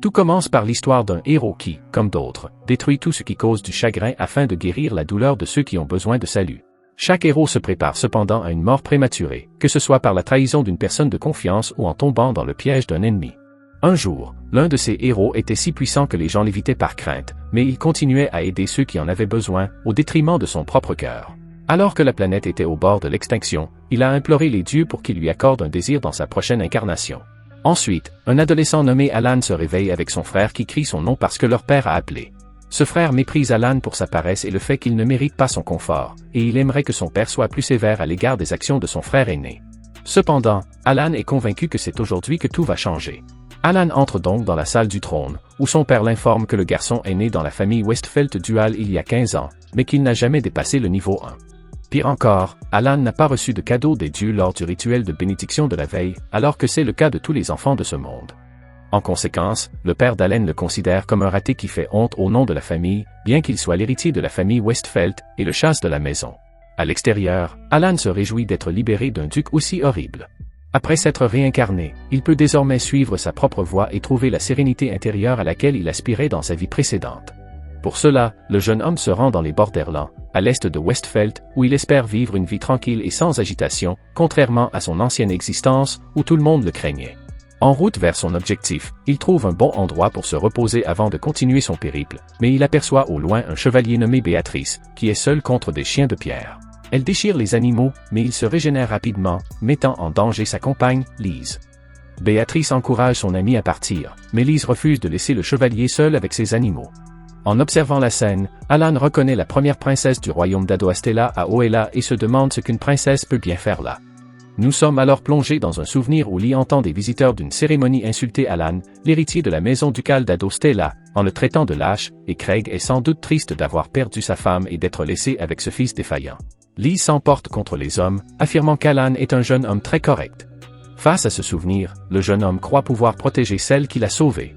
Tout commence par l'histoire d'un héros qui, comme d'autres, détruit tout ce qui cause du chagrin afin de guérir la douleur de ceux qui ont besoin de salut. Chaque héros se prépare cependant à une mort prématurée, que ce soit par la trahison d'une personne de confiance ou en tombant dans le piège d'un ennemi. Un jour, l'un de ces héros était si puissant que les gens l'évitaient par crainte, mais il continuait à aider ceux qui en avaient besoin, au détriment de son propre cœur. Alors que la planète était au bord de l'extinction, il a imploré les dieux pour qu'ils lui accordent un désir dans sa prochaine incarnation. Ensuite, un adolescent nommé Alan se réveille avec son frère qui crie son nom parce que leur père a appelé. Ce frère méprise Alan pour sa paresse et le fait qu'il ne mérite pas son confort, et il aimerait que son père soit plus sévère à l'égard des actions de son frère aîné. Cependant, Alan est convaincu que c'est aujourd'hui que tout va changer. Alan entre donc dans la salle du trône, où son père l'informe que le garçon est né dans la famille Westfeld dual il y a 15 ans, mais qu'il n'a jamais dépassé le niveau 1. Pire encore, Alan n'a pas reçu de cadeau des dieux lors du rituel de bénédiction de la veille, alors que c'est le cas de tous les enfants de ce monde. En conséquence, le père d'Alan le considère comme un raté qui fait honte au nom de la famille, bien qu'il soit l'héritier de la famille Westfeld et le chasse de la maison. À l'extérieur, Alan se réjouit d'être libéré d'un duc aussi horrible. Après s'être réincarné, il peut désormais suivre sa propre voie et trouver la sérénité intérieure à laquelle il aspirait dans sa vie précédente. Pour cela, le jeune homme se rend dans les Borderlands, à l'est de Westfeld, où il espère vivre une vie tranquille et sans agitation, contrairement à son ancienne existence, où tout le monde le craignait. En route vers son objectif, il trouve un bon endroit pour se reposer avant de continuer son périple, mais il aperçoit au loin un chevalier nommé Béatrice, qui est seul contre des chiens de pierre. Elle déchire les animaux, mais il se régénère rapidement, mettant en danger sa compagne, Lise. Béatrice encourage son ami à partir, mais Lise refuse de laisser le chevalier seul avec ses animaux. En observant la scène, Alan reconnaît la première princesse du royaume d'Adoastella à Oella et se demande ce qu'une princesse peut bien faire là. Nous sommes alors plongés dans un souvenir où Lee entend des visiteurs d'une cérémonie insulter Alan, l'héritier de la maison ducale d'Adoastella, en le traitant de lâche, et Craig est sans doute triste d'avoir perdu sa femme et d'être laissé avec ce fils défaillant. Lee s'emporte contre les hommes, affirmant qu'Alan est un jeune homme très correct. Face à ce souvenir, le jeune homme croit pouvoir protéger celle qu'il a sauvée.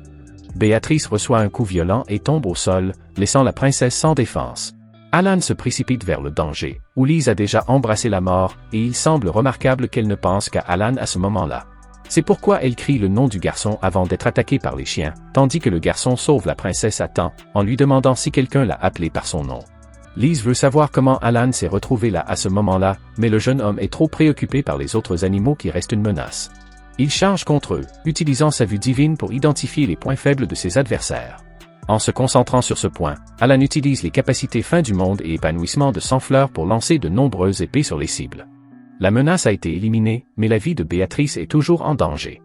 Béatrice reçoit un coup violent et tombe au sol, laissant la princesse sans défense. Alan se précipite vers le danger, où Lise a déjà embrassé la mort, et il semble remarquable qu'elle ne pense qu'à Alan à ce moment-là. C'est pourquoi elle crie le nom du garçon avant d'être attaquée par les chiens, tandis que le garçon sauve la princesse à temps, en lui demandant si quelqu'un l'a appelé par son nom. Lise veut savoir comment Alan s'est retrouvé là à ce moment-là, mais le jeune homme est trop préoccupé par les autres animaux qui restent une menace. Il charge contre eux, utilisant sa vue divine pour identifier les points faibles de ses adversaires. En se concentrant sur ce point, Alan utilise les capacités fin du monde et épanouissement de Sang-Fleur pour lancer de nombreuses épées sur les cibles. La menace a été éliminée, mais la vie de Béatrice est toujours en danger.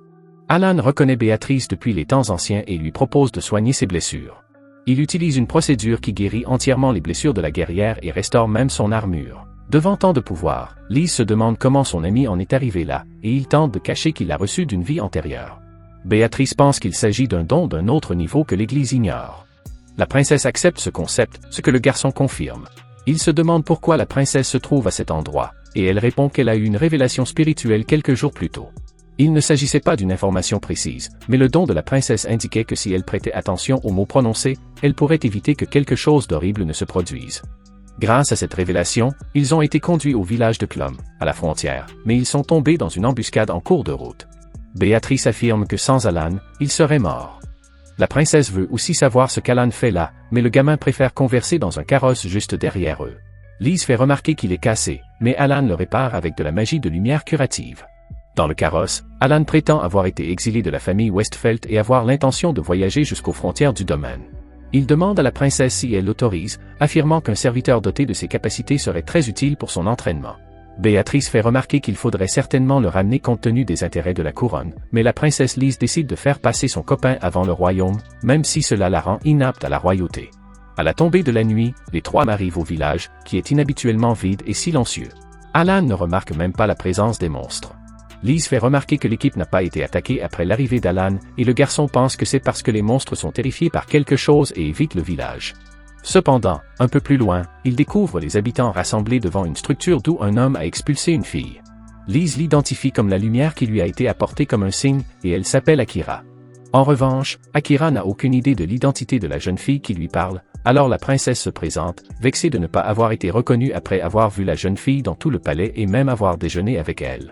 Alan reconnaît Béatrice depuis les temps anciens et lui propose de soigner ses blessures. Il utilise une procédure qui guérit entièrement les blessures de la guerrière et restaure même son armure. Devant tant de pouvoir, Lise se demande comment son ami en est arrivé là, et il tente de cacher qu'il l'a reçu d'une vie antérieure. Béatrice pense qu'il s'agit d'un don d'un autre niveau que l'Église ignore. La princesse accepte ce concept, ce que le garçon confirme. Il se demande pourquoi la princesse se trouve à cet endroit, et elle répond qu'elle a eu une révélation spirituelle quelques jours plus tôt. Il ne s'agissait pas d'une information précise, mais le don de la princesse indiquait que si elle prêtait attention aux mots prononcés, elle pourrait éviter que quelque chose d'horrible ne se produise. Grâce à cette révélation, ils ont été conduits au village de Clom, à la frontière, mais ils sont tombés dans une embuscade en cours de route. Béatrice affirme que sans Alan, il serait mort. La princesse veut aussi savoir ce qu'Alan fait là, mais le gamin préfère converser dans un carrosse juste derrière eux. Lise fait remarquer qu'il est cassé, mais Alan le répare avec de la magie de lumière curative. Dans le carrosse, Alan prétend avoir été exilé de la famille Westfeld et avoir l'intention de voyager jusqu'aux frontières du domaine. Il demande à la princesse si elle l'autorise, affirmant qu'un serviteur doté de ses capacités serait très utile pour son entraînement. Béatrice fait remarquer qu'il faudrait certainement le ramener compte tenu des intérêts de la couronne, mais la princesse Lise décide de faire passer son copain avant le royaume, même si cela la rend inapte à la royauté. À la tombée de la nuit, les trois arrivent au village, qui est inhabituellement vide et silencieux. Alan ne remarque même pas la présence des monstres. Lise fait remarquer que l'équipe n'a pas été attaquée après l'arrivée d'Alan, et le garçon pense que c'est parce que les monstres sont terrifiés par quelque chose et évitent le village. Cependant, un peu plus loin, il découvre les habitants rassemblés devant une structure d'où un homme a expulsé une fille. Lise l'identifie comme la lumière qui lui a été apportée comme un signe, et elle s'appelle Akira. En revanche, Akira n'a aucune idée de l'identité de la jeune fille qui lui parle, alors la princesse se présente, vexée de ne pas avoir été reconnue après avoir vu la jeune fille dans tout le palais et même avoir déjeuné avec elle.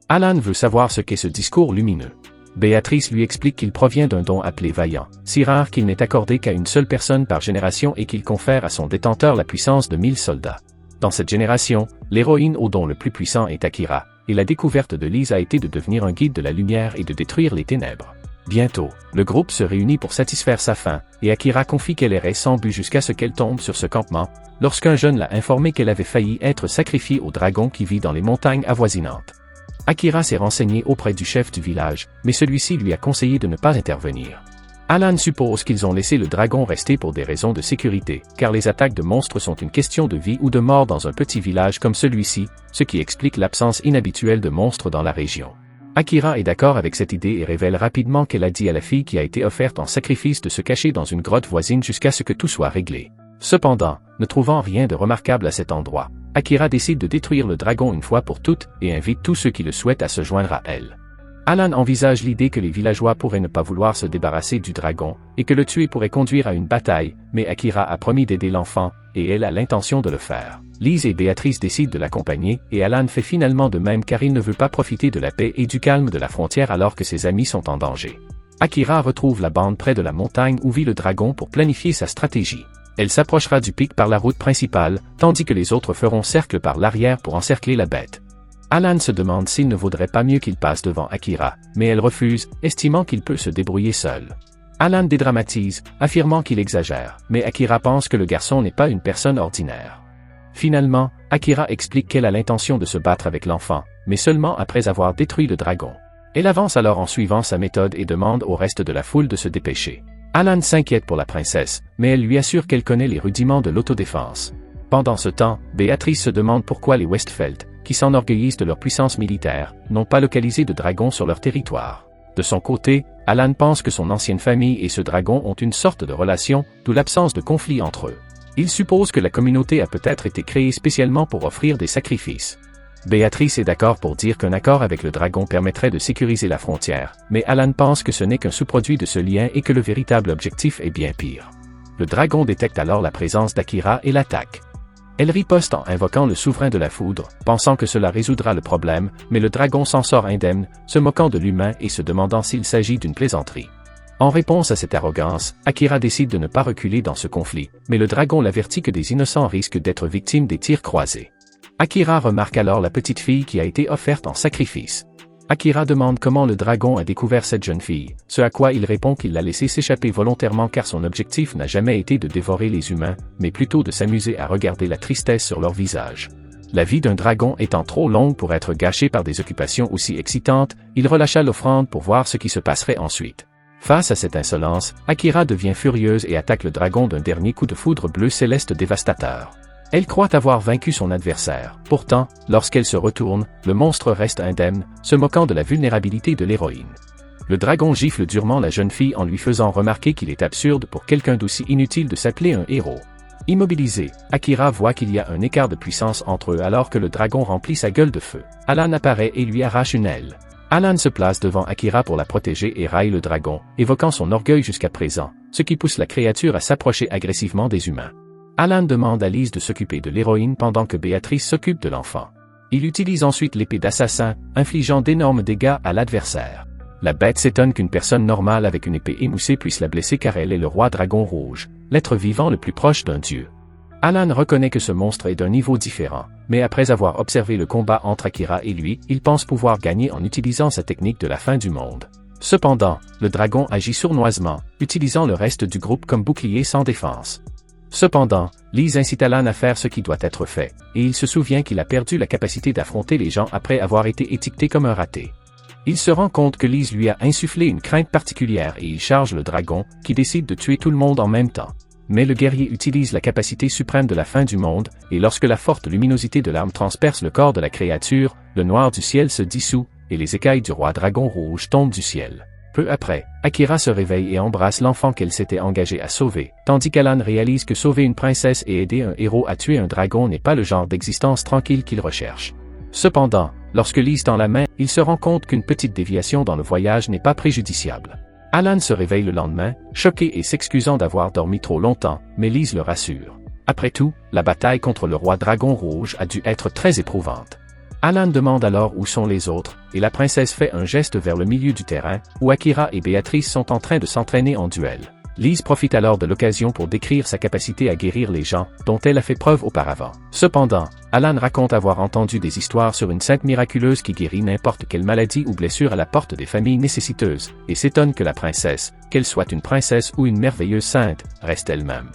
Alan veut savoir ce qu'est ce discours lumineux. Béatrice lui explique qu'il provient d'un don appelé Vaillant, si rare qu'il n'est accordé qu'à une seule personne par génération et qu'il confère à son détenteur la puissance de 1000 soldats. Dans cette génération, l'héroïne au don le plus puissant est Akira, et la découverte de Lise a été de devenir un guide de la lumière et de détruire les ténèbres. Bientôt, le groupe se réunit pour satisfaire sa faim, et Akira confie qu'elle errait sans but jusqu'à ce qu'elle tombe sur ce campement, lorsqu'un jeune l'a informé qu'elle avait failli être sacrifiée au dragon qui vit dans les montagnes avoisinantes. Akira s'est renseigné auprès du chef du village, mais celui-ci lui a conseillé de ne pas intervenir. Alan suppose qu'ils ont laissé le dragon rester pour des raisons de sécurité, car les attaques de monstres sont une question de vie ou de mort dans un petit village comme celui-ci, ce qui explique l'absence inhabituelle de monstres dans la région. Akira est d'accord avec cette idée et révèle rapidement qu'elle a dit à la fille qui a été offerte en sacrifice de se cacher dans une grotte voisine jusqu'à ce que tout soit réglé. Cependant, ne trouvant rien de remarquable à cet endroit, Akira décide de détruire le dragon une fois pour toutes et invite tous ceux qui le souhaitent à se joindre à elle. Alan envisage l'idée que les villageois pourraient ne pas vouloir se débarrasser du dragon, et que le tuer pourrait conduire à une bataille, mais Akira a promis d'aider l'enfant, et elle a l'intention de le faire. Lise et Béatrice décident de l'accompagner, et Alan fait finalement de même car il ne veut pas profiter de la paix et du calme de la frontière alors que ses amis sont en danger. Akira retrouve la bande près de la montagne où vit le dragon pour planifier sa stratégie. Elle s'approchera du pic par la route principale, tandis que les autres feront cercle par l'arrière pour encercler la bête. Alan se demande s'il ne vaudrait pas mieux qu'il passe devant Akira, mais elle refuse, estimant qu'il peut se débrouiller seul. Alan dédramatise, affirmant qu'il exagère, mais Akira pense que le garçon n'est pas une personne ordinaire. Finalement, Akira explique qu'elle a l'intention de se battre avec l'enfant, mais seulement après avoir détruit le dragon. Elle avance alors en suivant sa méthode et demande au reste de la foule de se dépêcher. Alan s'inquiète pour la princesse, mais elle lui assure qu'elle connaît les rudiments de l'autodéfense. Pendant ce temps, Béatrice se demande pourquoi les Westfeld, qui s'enorgueillissent de leur puissance militaire, n'ont pas localisé de dragon sur leur territoire. De son côté, Alan pense que son ancienne famille et ce dragon ont une sorte de relation, d'où l'absence de conflit entre eux. Il suppose que la communauté a peut-être été créée spécialement pour offrir des sacrifices. Béatrice est d'accord pour dire qu'un accord avec le dragon permettrait de sécuriser la frontière, mais Alan pense que ce n'est qu'un sous-produit de ce lien et que le véritable objectif est bien pire. Le dragon détecte alors la présence d'Akira et l'attaque. Elle riposte en invoquant le souverain de la foudre, pensant que cela résoudra le problème, mais le dragon s'en sort indemne, se moquant de l'humain et se demandant s'il s'agit d'une plaisanterie. En réponse à cette arrogance, Akira décide de ne pas reculer dans ce conflit, mais le dragon l'avertit que des innocents risquent d'être victimes des tirs croisés. Akira remarque alors la petite fille qui a été offerte en sacrifice. Akira demande comment le dragon a découvert cette jeune fille, ce à quoi il répond qu'il l'a laissée s'échapper volontairement car son objectif n'a jamais été de dévorer les humains, mais plutôt de s'amuser à regarder la tristesse sur leur visage. La vie d'un dragon étant trop longue pour être gâchée par des occupations aussi excitantes, il relâcha l'offrande pour voir ce qui se passerait ensuite. Face à cette insolence, Akira devient furieuse et attaque le dragon d'un dernier coup de foudre bleu céleste dévastateur. Elle croit avoir vaincu son adversaire. Pourtant, lorsqu'elle se retourne, le monstre reste indemne, se moquant de la vulnérabilité de l'héroïne. Le dragon gifle durement la jeune fille en lui faisant remarquer qu'il est absurde pour quelqu'un d'aussi inutile de s'appeler un héros. Immobilisé, Akira voit qu'il y a un écart de puissance entre eux alors que le dragon remplit sa gueule de feu. Alan apparaît et lui arrache une aile. Alan se place devant Akira pour la protéger et raille le dragon, évoquant son orgueil jusqu'à présent, ce qui pousse la créature à s'approcher agressivement des humains. Alan demande à Lise de s'occuper de l'héroïne pendant que Béatrice s'occupe de l'enfant. Il utilise ensuite l'épée d'assassin, infligeant d'énormes dégâts à l'adversaire. La bête s'étonne qu'une personne normale avec une épée émoussée puisse la blesser car elle est le roi dragon rouge, l'être vivant le plus proche d'un dieu. Alan reconnaît que ce monstre est d'un niveau différent, mais après avoir observé le combat entre Akira et lui, il pense pouvoir gagner en utilisant sa technique de la fin du monde. Cependant, le dragon agit sournoisement, utilisant le reste du groupe comme bouclier sans défense. Cependant, Lise incite Alan à faire ce qui doit être fait, et il se souvient qu'il a perdu la capacité d'affronter les gens après avoir été étiqueté comme un raté. Il se rend compte que Lise lui a insufflé une crainte particulière et il charge le dragon, qui décide de tuer tout le monde en même temps. Mais le guerrier utilise la capacité suprême de la fin du monde, et lorsque la forte luminosité de l'arme transperce le corps de la créature, le noir du ciel se dissout, et les écailles du roi dragon rouge tombent du ciel. Peu après, Akira se réveille et embrasse l'enfant qu'elle s'était engagée à sauver, tandis qu'Alan réalise que sauver une princesse et aider un héros à tuer un dragon n'est pas le genre d'existence tranquille qu'il recherche. Cependant, lorsque Lise tend la main, il se rend compte qu'une petite déviation dans le voyage n'est pas préjudiciable. Alan se réveille le lendemain, choqué et s'excusant d'avoir dormi trop longtemps, mais Lise le rassure. Après tout, la bataille contre le roi dragon rouge a dû être très éprouvante. Alan demande alors où sont les autres, et la princesse fait un geste vers le milieu du terrain, où Akira et Béatrice sont en train de s'entraîner en duel. Lise profite alors de l'occasion pour décrire sa capacité à guérir les gens, dont elle a fait preuve auparavant. Cependant, Alan raconte avoir entendu des histoires sur une sainte miraculeuse qui guérit n'importe quelle maladie ou blessure à la porte des familles nécessiteuses, et s'étonne que la princesse, qu'elle soit une princesse ou une merveilleuse sainte, reste elle-même.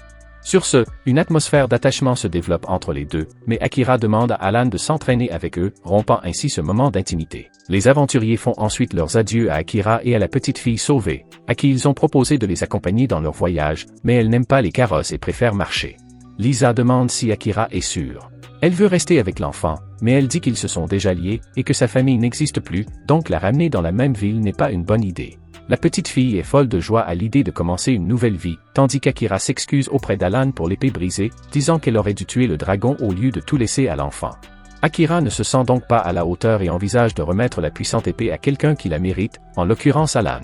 Sur ce, une atmosphère d'attachement se développe entre les deux, mais Akira demande à Alan de s'entraîner avec eux, rompant ainsi ce moment d'intimité. Les aventuriers font ensuite leurs adieux à Akira et à la petite fille sauvée, à qui ils ont proposé de les accompagner dans leur voyage, mais elle n'aime pas les carrosses et préfère marcher. Lisa demande si Akira est sûr. Elle veut rester avec l'enfant, mais elle dit qu'ils se sont déjà liés et que sa famille n'existe plus, donc la ramener dans la même ville n'est pas une bonne idée. La petite fille est folle de joie à l'idée de commencer une nouvelle vie, tandis qu'Akira s'excuse auprès d'Alan pour l'épée brisée, disant qu'elle aurait dû tuer le dragon au lieu de tout laisser à l'enfant. Akira ne se sent donc pas à la hauteur et envisage de remettre la puissante épée à quelqu'un qui la mérite, en l'occurrence Alan.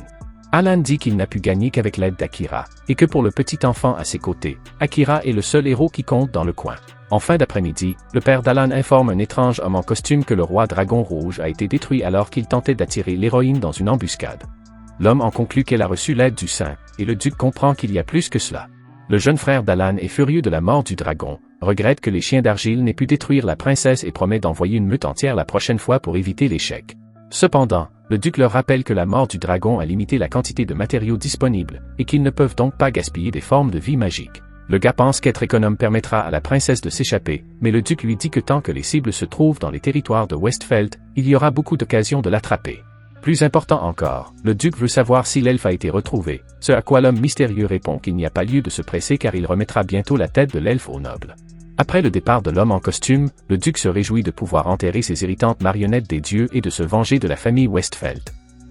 Alan dit qu'il n'a pu gagner qu'avec l'aide d'Akira, et que pour le petit enfant à ses côtés, Akira est le seul héros qui compte dans le coin. En fin d'après-midi, le père d'Alan informe un étrange homme en costume que le roi dragon rouge a été détruit alors qu'il tentait d'attirer l'héroïne dans une embuscade. L'homme en conclut qu'elle a reçu l'aide du saint, et le duc comprend qu'il y a plus que cela. Le jeune frère d'Alan est furieux de la mort du dragon, regrette que les chiens d'argile n'aient pu détruire la princesse et promet d'envoyer une meute entière la prochaine fois pour éviter l'échec. Cependant, le duc leur rappelle que la mort du dragon a limité la quantité de matériaux disponibles, et qu'ils ne peuvent donc pas gaspiller des formes de vie magiques. Le gars pense qu'être économe permettra à la princesse de s'échapper, mais le duc lui dit que tant que les cibles se trouvent dans les territoires de Westfeld, il y aura beaucoup d'occasions de l'attraper. Plus important encore, le duc veut savoir si l'elfe a été retrouvé, ce à quoi l'homme mystérieux répond qu'il n'y a pas lieu de se presser car il remettra bientôt la tête de l'elfe au noble. Après le départ de l'homme en costume, le duc se réjouit de pouvoir enterrer ses irritantes marionnettes des dieux et de se venger de la famille Westfeld.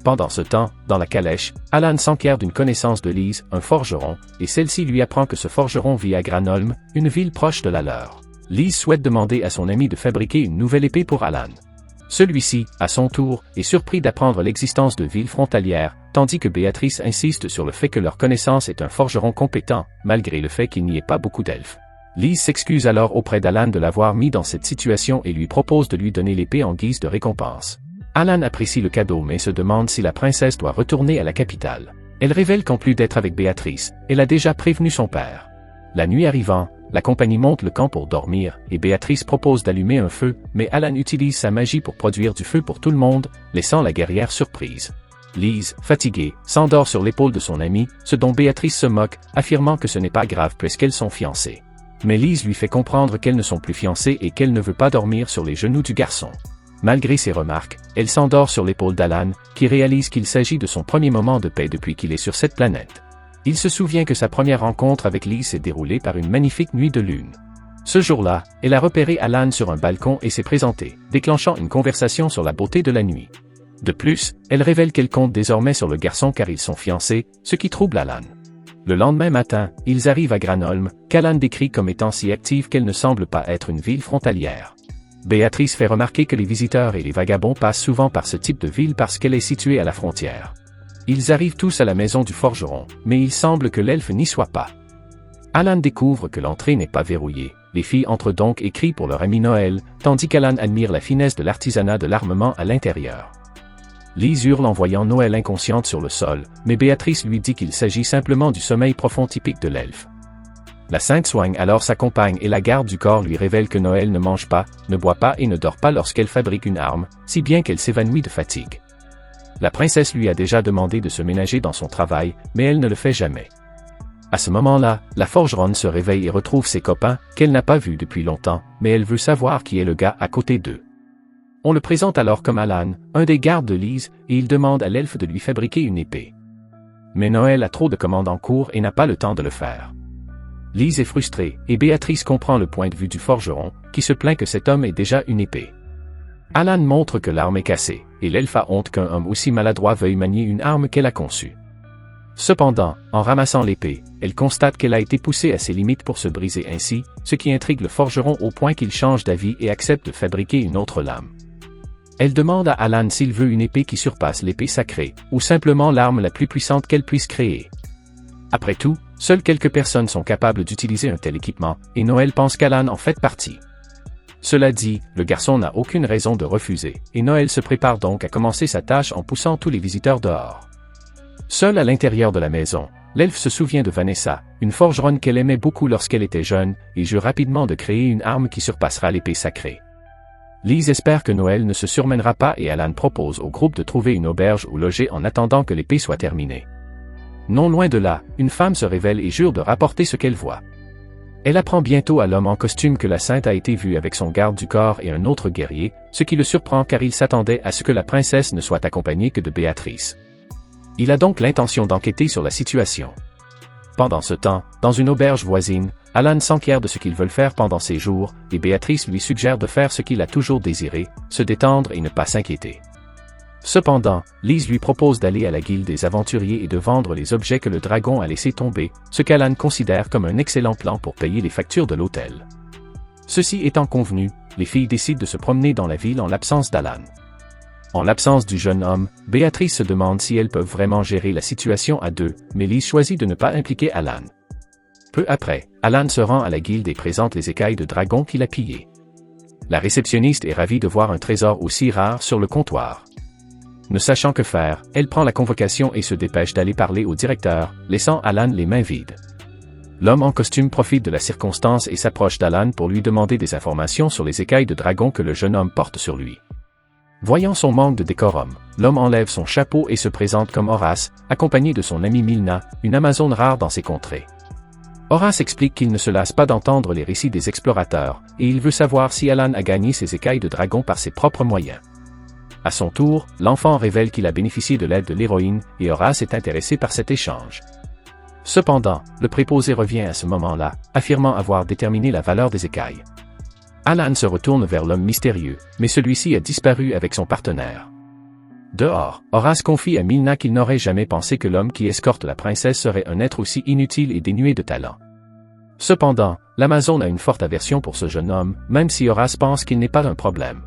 Pendant ce temps, dans la calèche, Alan s'enquiert d'une connaissance de Lise, un forgeron, et celle-ci lui apprend que ce forgeron vit à Granholm, une ville proche de la leur. Lise souhaite demander à son ami de fabriquer une nouvelle épée pour Alan. Celui-ci, à son tour, est surpris d'apprendre l'existence de villes frontalières, tandis que Béatrice insiste sur le fait que leur connaissance est un forgeron compétent, malgré le fait qu'il n'y ait pas beaucoup d'elfes. Lise s'excuse alors auprès d'Alan de l'avoir mis dans cette situation et lui propose de lui donner l'épée en guise de récompense. Alan apprécie le cadeau mais se demande si la princesse doit retourner à la capitale. Elle révèle qu'en plus d'être avec Béatrice, elle a déjà prévenu son père. La nuit arrivant, la compagnie monte le camp pour dormir, et Béatrice propose d'allumer un feu, mais Alan utilise sa magie pour produire du feu pour tout le monde, laissant la guerrière surprise. Lise, fatiguée, s'endort sur l'épaule de son amie, ce dont Béatrice se moque, affirmant que ce n'est pas grave puisqu'elles sont fiancées. Mais Lise lui fait comprendre qu'elles ne sont plus fiancées et qu'elle ne veut pas dormir sur les genoux du garçon. Malgré ses remarques, elle s'endort sur l'épaule d'Alan, qui réalise qu'il s'agit de son premier moment de paix depuis qu'il est sur cette planète. Il se souvient que sa première rencontre avec Lise s'est déroulée par une magnifique nuit de lune. Ce jour-là, elle a repéré Alan sur un balcon et s'est présentée, déclenchant une conversation sur la beauté de la nuit. De plus, elle révèle qu'elle compte désormais sur le garçon car ils sont fiancés, ce qui trouble Alan. Le lendemain matin, ils arrivent à Granholm, qu'Alan décrit comme étant si active qu'elle ne semble pas être une ville frontalière. Béatrice fait remarquer que les visiteurs et les vagabonds passent souvent par ce type de ville parce qu'elle est située à la frontière. Ils arrivent tous à la maison du forgeron, mais il semble que l'elfe n'y soit pas. Alan découvre que l'entrée n'est pas verrouillée, les filles entrent donc et crient pour leur ami Noël, tandis qu'Alan admire la finesse de l'artisanat de l'armement à l'intérieur. Lise hurle en voyant Noël inconsciente sur le sol, mais Béatrice lui dit qu'il s'agit simplement du sommeil profond typique de l'elfe. La sainte soigne alors sa compagne et la garde du corps lui révèle que Noël ne mange pas, ne boit pas et ne dort pas lorsqu'elle fabrique une arme, si bien qu'elle s'évanouit de fatigue. La princesse lui a déjà demandé de se ménager dans son travail, mais elle ne le fait jamais. À ce moment-là, la forgeronne se réveille et retrouve ses copains, qu'elle n'a pas vus depuis longtemps, mais elle veut savoir qui est le gars à côté d'eux. On le présente alors comme Alan, un des gardes de Lise, et il demande à l'elfe de lui fabriquer une épée. Mais Noël a trop de commandes en cours et n'a pas le temps de le faire. Lise est frustrée, et Béatrice comprend le point de vue du forgeron, qui se plaint que cet homme ait déjà une épée. Alan montre que l'arme est cassée, et l'elfe a honte qu'un homme aussi maladroit veuille manier une arme qu'elle a conçue. Cependant, en ramassant l'épée, elle constate qu'elle a été poussée à ses limites pour se briser ainsi, ce qui intrigue le forgeron au point qu'il change d'avis et accepte de fabriquer une autre lame. Elle demande à Alan s'il veut une épée qui surpasse l'épée sacrée, ou simplement l'arme la plus puissante qu'elle puisse créer. Après tout, seules quelques personnes sont capables d'utiliser un tel équipement, et Noël pense qu'Alan en fait partie. Cela dit, le garçon n'a aucune raison de refuser, et Noël se prépare donc à commencer sa tâche en poussant tous les visiteurs dehors. Seul à l'intérieur de la maison, l'elfe se souvient de Vanessa, une forgeronne qu'elle aimait beaucoup lorsqu'elle était jeune, et jure rapidement de créer une arme qui surpassera l'épée sacrée. Lise espère que Noël ne se surmènera pas et Alan propose au groupe de trouver une auberge où loger en attendant que l'épée soit terminée. Non loin de là, une femme se révèle et jure de rapporter ce qu'elle voit. Elle apprend bientôt à l'homme en costume que la sainte a été vue avec son garde du corps et un autre guerrier, ce qui le surprend car il s'attendait à ce que la princesse ne soit accompagnée que de Béatrice. Il a donc l'intention d'enquêter sur la situation. Pendant ce temps, dans une auberge voisine, Alan s'enquiert de ce qu'ils veulent faire pendant ces jours, et Béatrice lui suggère de faire ce qu'il a toujours désiré, se détendre et ne pas s'inquiéter. Cependant, Lise lui propose d'aller à la guilde des aventuriers et de vendre les objets que le dragon a laissés tomber, ce qu'Alan considère comme un excellent plan pour payer les factures de l'hôtel. Ceci étant convenu, les filles décident de se promener dans la ville en l'absence d'Alan. En l'absence du jeune homme, Béatrice se demande si elles peuvent vraiment gérer la situation à deux, mais Lise choisit de ne pas impliquer Alan. Peu après, Alan se rend à la guilde et présente les écailles de dragon qu'il a pillées. La réceptionniste est ravie de voir un trésor aussi rare sur le comptoir. Ne sachant que faire, elle prend la convocation et se dépêche d'aller parler au directeur, laissant Alan les mains vides. L'homme en costume profite de la circonstance et s'approche d'Alan pour lui demander des informations sur les écailles de dragon que le jeune homme porte sur lui. Voyant son manque de décorum, l'homme enlève son chapeau et se présente comme Horace, accompagné de son amie Milna, une amazone rare dans ces contrées. Horace explique qu'il ne se lasse pas d'entendre les récits des explorateurs, et il veut savoir si Alan a gagné ses écailles de dragon par ses propres moyens. À son tour, l'enfant révèle qu'il a bénéficié de l'aide de l'héroïne, et Horace est intéressé par cet échange. Cependant, le préposé revient à ce moment-là, affirmant avoir déterminé la valeur des écailles. Alan se retourne vers l'homme mystérieux, mais celui-ci a disparu avec son partenaire. Dehors, Horace confie à Milna qu'il n'aurait jamais pensé que l'homme qui escorte la princesse serait un être aussi inutile et dénué de talent. Cependant, l'Amazone a une forte aversion pour ce jeune homme, même si Horace pense qu'il n'est pas un problème.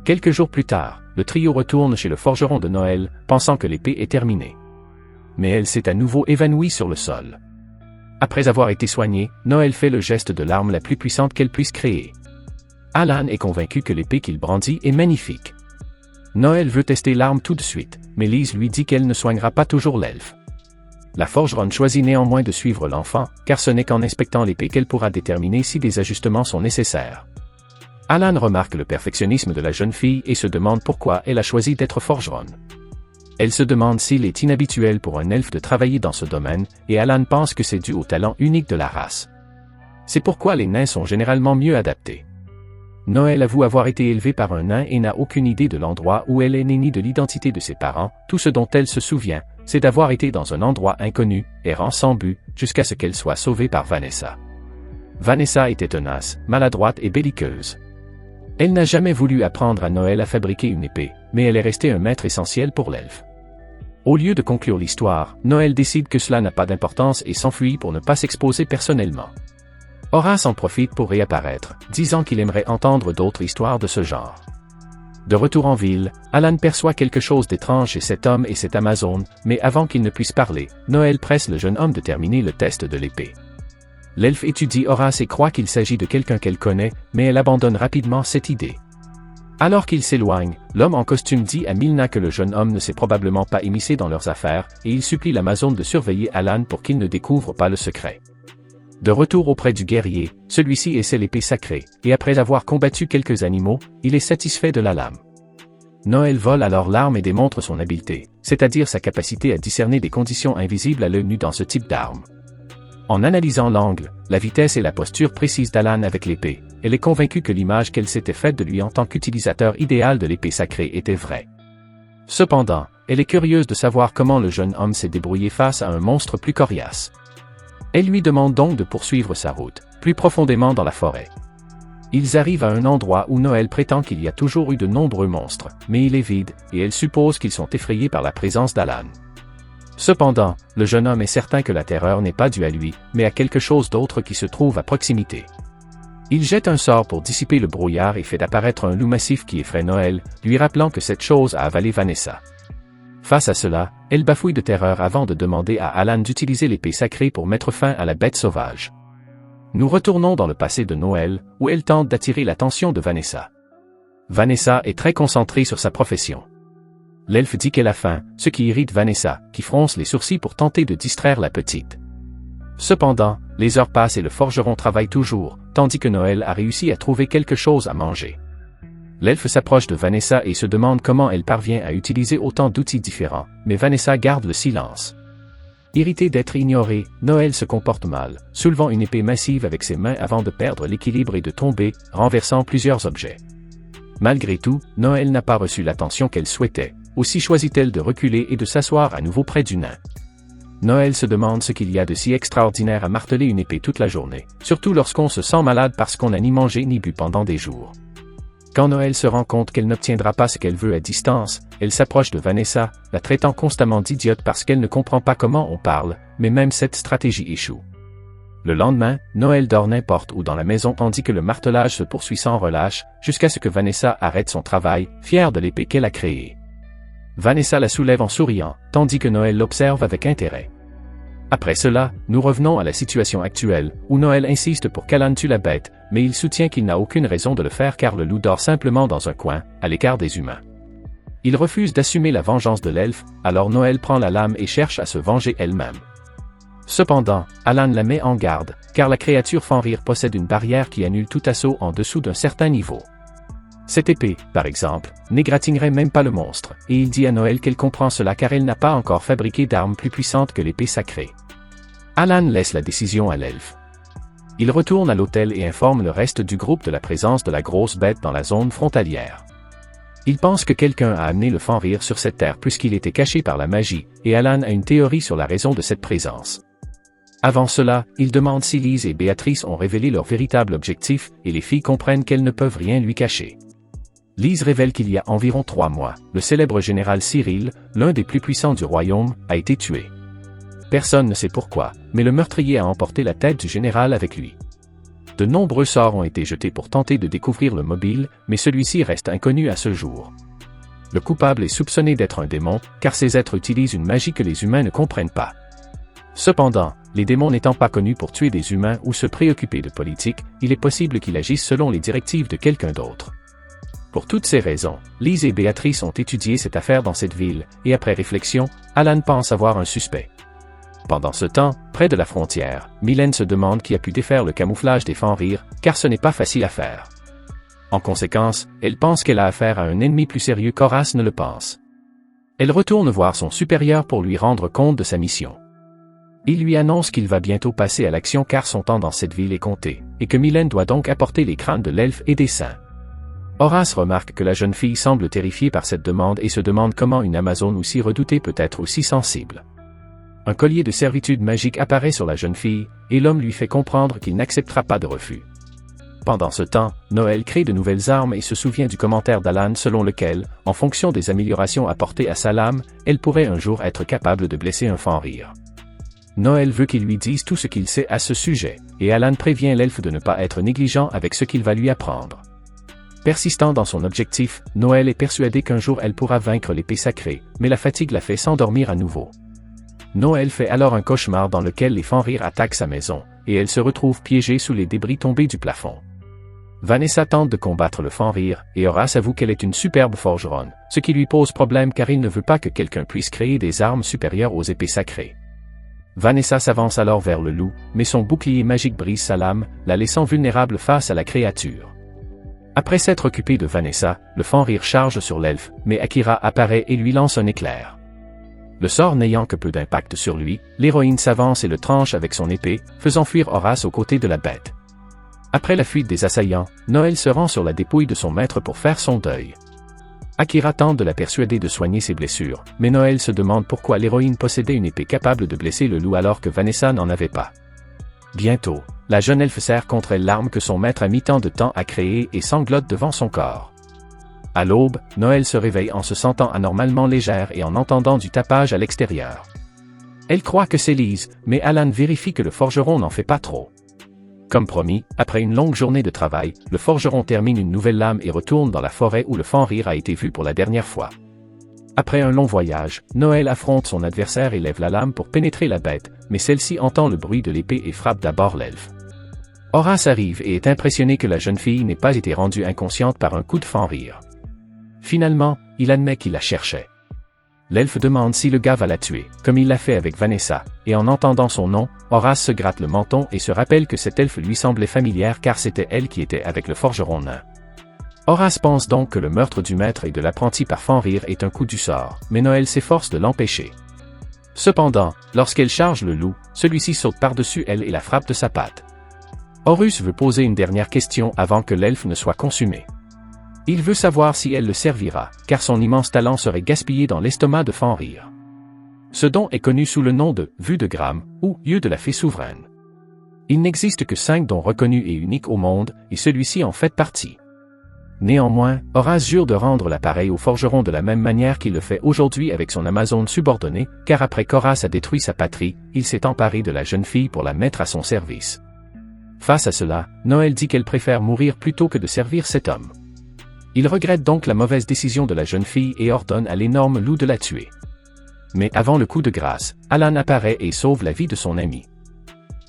Quelques jours plus tard, le trio retourne chez le forgeron de Noël, pensant que l'épée est terminée. Mais elle s'est à nouveau évanouie sur le sol. Après avoir été soignée, Noël fait le geste de l'arme la plus puissante qu'elle puisse créer. Alan est convaincu que l'épée qu'il brandit est magnifique. Noël veut tester l'arme tout de suite, mais Lise lui dit qu'elle ne soignera pas toujours l'elfe. La forgeronne choisit néanmoins de suivre l'enfant, car ce n'est qu'en inspectant l'épée qu'elle pourra déterminer si des ajustements sont nécessaires. Alan remarque le perfectionnisme de la jeune fille et se demande pourquoi elle a choisi d'être forgeronne. Elle se demande s'il est inhabituel pour un elfe de travailler dans ce domaine, et Alan pense que c'est dû au talent unique de la race. C'est pourquoi les nains sont généralement mieux adaptés. Noël avoue avoir été élevée par un nain et n'a aucune idée de l'endroit où elle est née ni de l'identité de ses parents. Tout ce dont elle se souvient, c'est d'avoir été dans un endroit inconnu, errant sans but, jusqu'à ce qu'elle soit sauvée par Vanessa. Vanessa était tenace, maladroite et belliqueuse. Elle n'a jamais voulu apprendre à Noël à fabriquer une épée, mais elle est restée un maître essentiel pour l'elfe. Au lieu de conclure l'histoire, Noël décide que cela n'a pas d'importance et s'enfuit pour ne pas s'exposer personnellement. Horace en profite pour réapparaître, disant qu'il aimerait entendre d'autres histoires de ce genre. De retour en ville, Alan perçoit quelque chose d'étrange chez cet homme et cette Amazone, mais avant qu'il ne puisse parler, Noël presse le jeune homme de terminer le test de l'épée. L'elfe étudie Horace et croit qu'il s'agit de quelqu'un qu'elle connaît, mais elle abandonne rapidement cette idée. Alors qu'il s'éloigne, l'homme en costume dit à Milna que le jeune homme ne s'est probablement pas immiscé dans leurs affaires, et il supplie l'Amazone de surveiller Alan pour qu'il ne découvre pas le secret. De retour auprès du guerrier, celui-ci essaie l'épée sacrée, et après avoir combattu quelques animaux, il est satisfait de la lame. Noël vole alors l'arme et démontre son habileté, c'est-à-dire sa capacité à discerner des conditions invisibles à l'œil nu dans ce type d'arme. En analysant l'angle, la vitesse et la posture précise d'Alan avec l'épée, elle est convaincue que l'image qu'elle s'était faite de lui en tant qu'utilisateur idéal de l'épée sacrée était vraie. Cependant, elle est curieuse de savoir comment le jeune homme s'est débrouillé face à un monstre plus coriace. Elle lui demande donc de poursuivre sa route, plus profondément dans la forêt. Ils arrivent à un endroit où Noël prétend qu'il y a toujours eu de nombreux monstres, mais il est vide, et elle suppose qu'ils sont effrayés par la présence d'Alan. Cependant, le jeune homme est certain que la terreur n'est pas due à lui, mais à quelque chose d'autre qui se trouve à proximité. Il jette un sort pour dissiper le brouillard et fait apparaître un loup massif qui effraie Noël, lui rappelant que cette chose a avalé Vanessa. Face à cela, elle bafouille de terreur avant de demander à Alan d'utiliser l'épée sacrée pour mettre fin à la bête sauvage. Nous retournons dans le passé de Noël, où elle tente d'attirer l'attention de Vanessa. Vanessa est très concentrée sur sa profession. L'elfe dit qu'elle a faim, ce qui irrite Vanessa, qui fronce les sourcils pour tenter de distraire la petite. Cependant, les heures passent et le forgeron travaille toujours, tandis que Noël a réussi à trouver quelque chose à manger. L'elfe s'approche de Vanessa et se demande comment elle parvient à utiliser autant d'outils différents, mais Vanessa garde le silence. Irrité d'être ignoré, Noël se comporte mal, soulevant une épée massive avec ses mains avant de perdre l'équilibre et de tomber, renversant plusieurs objets. Malgré tout, Noël n'a pas reçu l'attention qu'elle souhaitait, aussi choisit-elle de reculer et de s'asseoir à nouveau près du nain. Noël se demande ce qu'il y a de si extraordinaire à marteler une épée toute la journée, surtout lorsqu'on se sent malade parce qu'on n'a ni mangé ni bu pendant des jours. Quand Noël se rend compte qu'elle n'obtiendra pas ce qu'elle veut à distance, elle s'approche de Vanessa, la traitant constamment d'idiote parce qu'elle ne comprend pas comment on parle, mais même cette stratégie échoue. Le lendemain, Noël dort n'importe où dans la maison tandis que le martelage se poursuit sans relâche, jusqu'à ce que Vanessa arrête son travail, fière de l'épée qu'elle a créée. Vanessa la soulève en souriant, tandis que Noël l'observe avec intérêt. Après cela, nous revenons à la situation actuelle, où Noël insiste pour qu'Alan tue la bête, mais il soutient qu'il n'a aucune raison de le faire car le loup dort simplement dans un coin, à l'écart des humains. Il refuse d'assumer la vengeance de l'elfe, alors Noël prend la lame et cherche à se venger elle-même. Cependant, Alan la met en garde, car la créature Fenrir possède une barrière qui annule tout assaut en dessous d'un certain niveau. Cette épée, par exemple, n'égratignerait même pas le monstre, et il dit à Noël qu'elle comprend cela car elle n'a pas encore fabriqué d'armes plus puissantes que l'épée sacrée. Alan laisse la décision à l'elfe. Il retourne à l'hôtel et informe le reste du groupe de la présence de la grosse bête dans la zone frontalière. Il pense que quelqu'un a amené le Fenrir sur cette terre puisqu'il était caché par la magie, et Alan a une théorie sur la raison de cette présence. Avant cela, il demande si Lise et Béatrice ont révélé leur véritable objectif, et les filles comprennent qu'elles ne peuvent rien lui cacher. Lise révèle qu'il y a environ 3 mois, le célèbre général Cyril, l'un des plus puissants du royaume, a été tué. Personne ne sait pourquoi, mais le meurtrier a emporté la tête du général avec lui. De nombreux sorts ont été jetés pour tenter de découvrir le mobile, mais celui-ci reste inconnu à ce jour. Le coupable est soupçonné d'être un démon, car ces êtres utilisent une magie que les humains ne comprennent pas. Cependant, les démons n'étant pas connus pour tuer des humains ou se préoccuper de politique, il est possible qu'ils agissent selon les directives de quelqu'un d'autre. Pour toutes ces raisons, Lise et Béatrice ont étudié cette affaire dans cette ville, et après réflexion, Alan pense avoir un suspect. Pendant ce temps, près de la frontière, Mylène se demande qui a pu défaire le camouflage des Fenrir, car ce n'est pas facile à faire. En conséquence, elle pense qu'elle a affaire à un ennemi plus sérieux qu'Horace ne le pense. Elle retourne voir son supérieur pour lui rendre compte de sa mission. Il lui annonce qu'il va bientôt passer à l'action car son temps dans cette ville est compté, et que Mylène doit donc apporter les crânes de l'elfe et des saints. Horace remarque que la jeune fille semble terrifiée par cette demande et se demande comment une Amazone aussi redoutée peut être aussi sensible. Un collier de servitude magique apparaît sur la jeune fille, et l'homme lui fait comprendre qu'il n'acceptera pas de refus. Pendant ce temps, Noël crée de nouvelles armes et se souvient du commentaire d'Alan selon lequel, en fonction des améliorations apportées à sa lame, elle pourrait un jour être capable de blesser un Fenrir. Noël veut qu'il lui dise tout ce qu'il sait à ce sujet, et Alan prévient l'elfe de ne pas être négligent avec ce qu'il va lui apprendre. Persistant dans son objectif, Noël est persuadé qu'un jour elle pourra vaincre l'épée sacrée, mais la fatigue la fait s'endormir à nouveau. Noël fait alors un cauchemar dans lequel les Fenrir attaquent sa maison, et elle se retrouve piégée sous les débris tombés du plafond. Vanessa tente de combattre le Fenrir, et Horace avoue qu'elle est une superbe forgeronne, ce qui lui pose problème car il ne veut pas que quelqu'un puisse créer des armes supérieures aux épées sacrées. Vanessa s'avance alors vers le loup, mais son bouclier magique brise sa lame, la laissant vulnérable face à la créature. Après s'être occupé de Vanessa, le Fenrir charge sur l'elfe, mais Akira apparaît et lui lance un éclair. Le sort n'ayant que peu d'impact sur lui, l'héroïne s'avance et le tranche avec son épée, faisant fuir Horace aux côtés de la bête. Après la fuite des assaillants, Noël se rend sur la dépouille de son maître pour faire son deuil. Akira tente de la persuader de soigner ses blessures, mais Noël se demande pourquoi l'héroïne possédait une épée capable de blesser le loup alors que Vanessa n'en avait pas. Bientôt, la jeune elfe serre contre elle l'arme que son maître a mis tant de temps à créer et sanglote devant son corps. À l'aube, Noël se réveille en se sentant anormalement légère et en entendant du tapage à l'extérieur. Elle croit que c'est Lise, mais Alan vérifie que le forgeron n'en fait pas trop. Comme promis, après une longue journée de travail, le forgeron termine une nouvelle lame et retourne dans la forêt où le Fenrir a été vu pour la dernière fois. Après un long voyage, Noël affronte son adversaire et lève la lame pour pénétrer la bête, mais celle-ci entend le bruit de l'épée et frappe d'abord l'elfe. Horace arrive et est impressionné que la jeune fille n'ait pas été rendue inconsciente par un coup de Fenrir. Finalement, il admet qu'il la cherchait. L'elfe demande si le gars va la tuer, comme il l'a fait avec Vanessa, et en entendant son nom, Horace se gratte le menton et se rappelle que cette elfe lui semblait familière car c'était elle qui était avec le forgeron nain. Horace pense donc que le meurtre du maître et de l'apprenti par Fenrir est un coup du sort, mais Noël s'efforce de l'empêcher. Cependant, lorsqu'elle charge le loup, celui-ci saute par-dessus elle et la frappe de sa patte. Horus veut poser une dernière question avant que l'elfe ne soit consumé. Il veut savoir si elle le servira, car son immense talent serait gaspillé dans l'estomac de Fenrir. Ce don est connu sous le nom de « vue de Gram » ou « yeux de la fée souveraine ». Il n'existe que 5 dons reconnus et uniques au monde, et celui-ci en fait partie. Néanmoins, Horace jure de rendre l'appareil au forgeron de la même manière qu'il le fait aujourd'hui avec son Amazone subordonnée, car après qu'Horace a détruit sa patrie, il s'est emparé de la jeune fille pour la mettre à son service. Face à cela, Noël dit qu'elle préfère mourir plutôt que de servir cet homme. Il regrette donc la mauvaise décision de la jeune fille et ordonne à l'énorme loup de la tuer. Mais avant le coup de grâce, Alan apparaît et sauve la vie de son ami.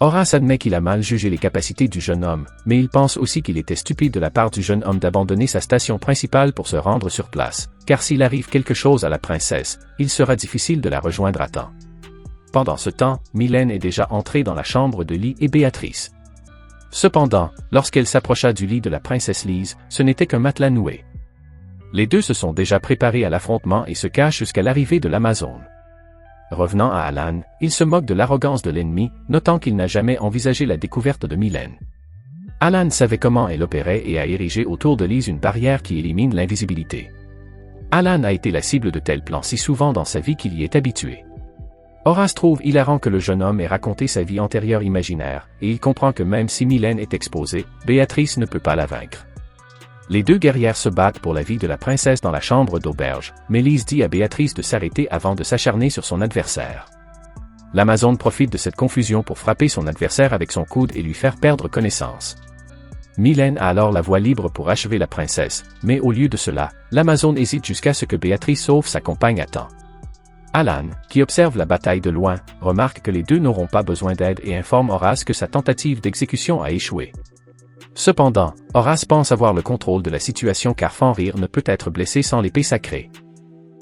Horace admet qu'il a mal jugé les capacités du jeune homme, mais il pense aussi qu'il était stupide de la part du jeune homme d'abandonner sa station principale pour se rendre sur place, car s'il arrive quelque chose à la princesse, il sera difficile de la rejoindre à temps. Pendant ce temps, Mylène est déjà entrée dans la chambre de Lee et Béatrice. Cependant, lorsqu'elle s'approcha du lit de la princesse Lise, ce n'était qu'un matelas noué. Les deux se sont déjà préparés à l'affrontement et se cachent jusqu'à l'arrivée de l'Amazone. Revenant à Alan, il se moque de l'arrogance de l'ennemi, notant qu'il n'a jamais envisagé la découverte de Mylène. Alan savait comment elle opérait et a érigé autour de Lise une barrière qui élimine l'invisibilité. Alan a été la cible de tels plans si souvent dans sa vie qu'il y est habitué. Horace trouve hilarant que le jeune homme ait raconté sa vie antérieure imaginaire, et il comprend que même si Mylène est exposée, Béatrice ne peut pas la vaincre. Les deux guerrières se battent pour la vie de la princesse dans la chambre d'auberge, mais Lise dit à Béatrice de s'arrêter avant de s'acharner sur son adversaire. L'Amazone profite de cette confusion pour frapper son adversaire avec son coude et lui faire perdre connaissance. Mylène a alors la voie libre pour achever la princesse, mais au lieu de cela, l'Amazone hésite jusqu'à ce que Béatrice sauve sa compagne à temps. Alan, qui observe la bataille de loin, remarque que les deux n'auront pas besoin d'aide et informe Horace que sa tentative d'exécution a échoué. Cependant, Horace pense avoir le contrôle de la situation car Fenrir ne peut être blessé sans l'épée sacrée.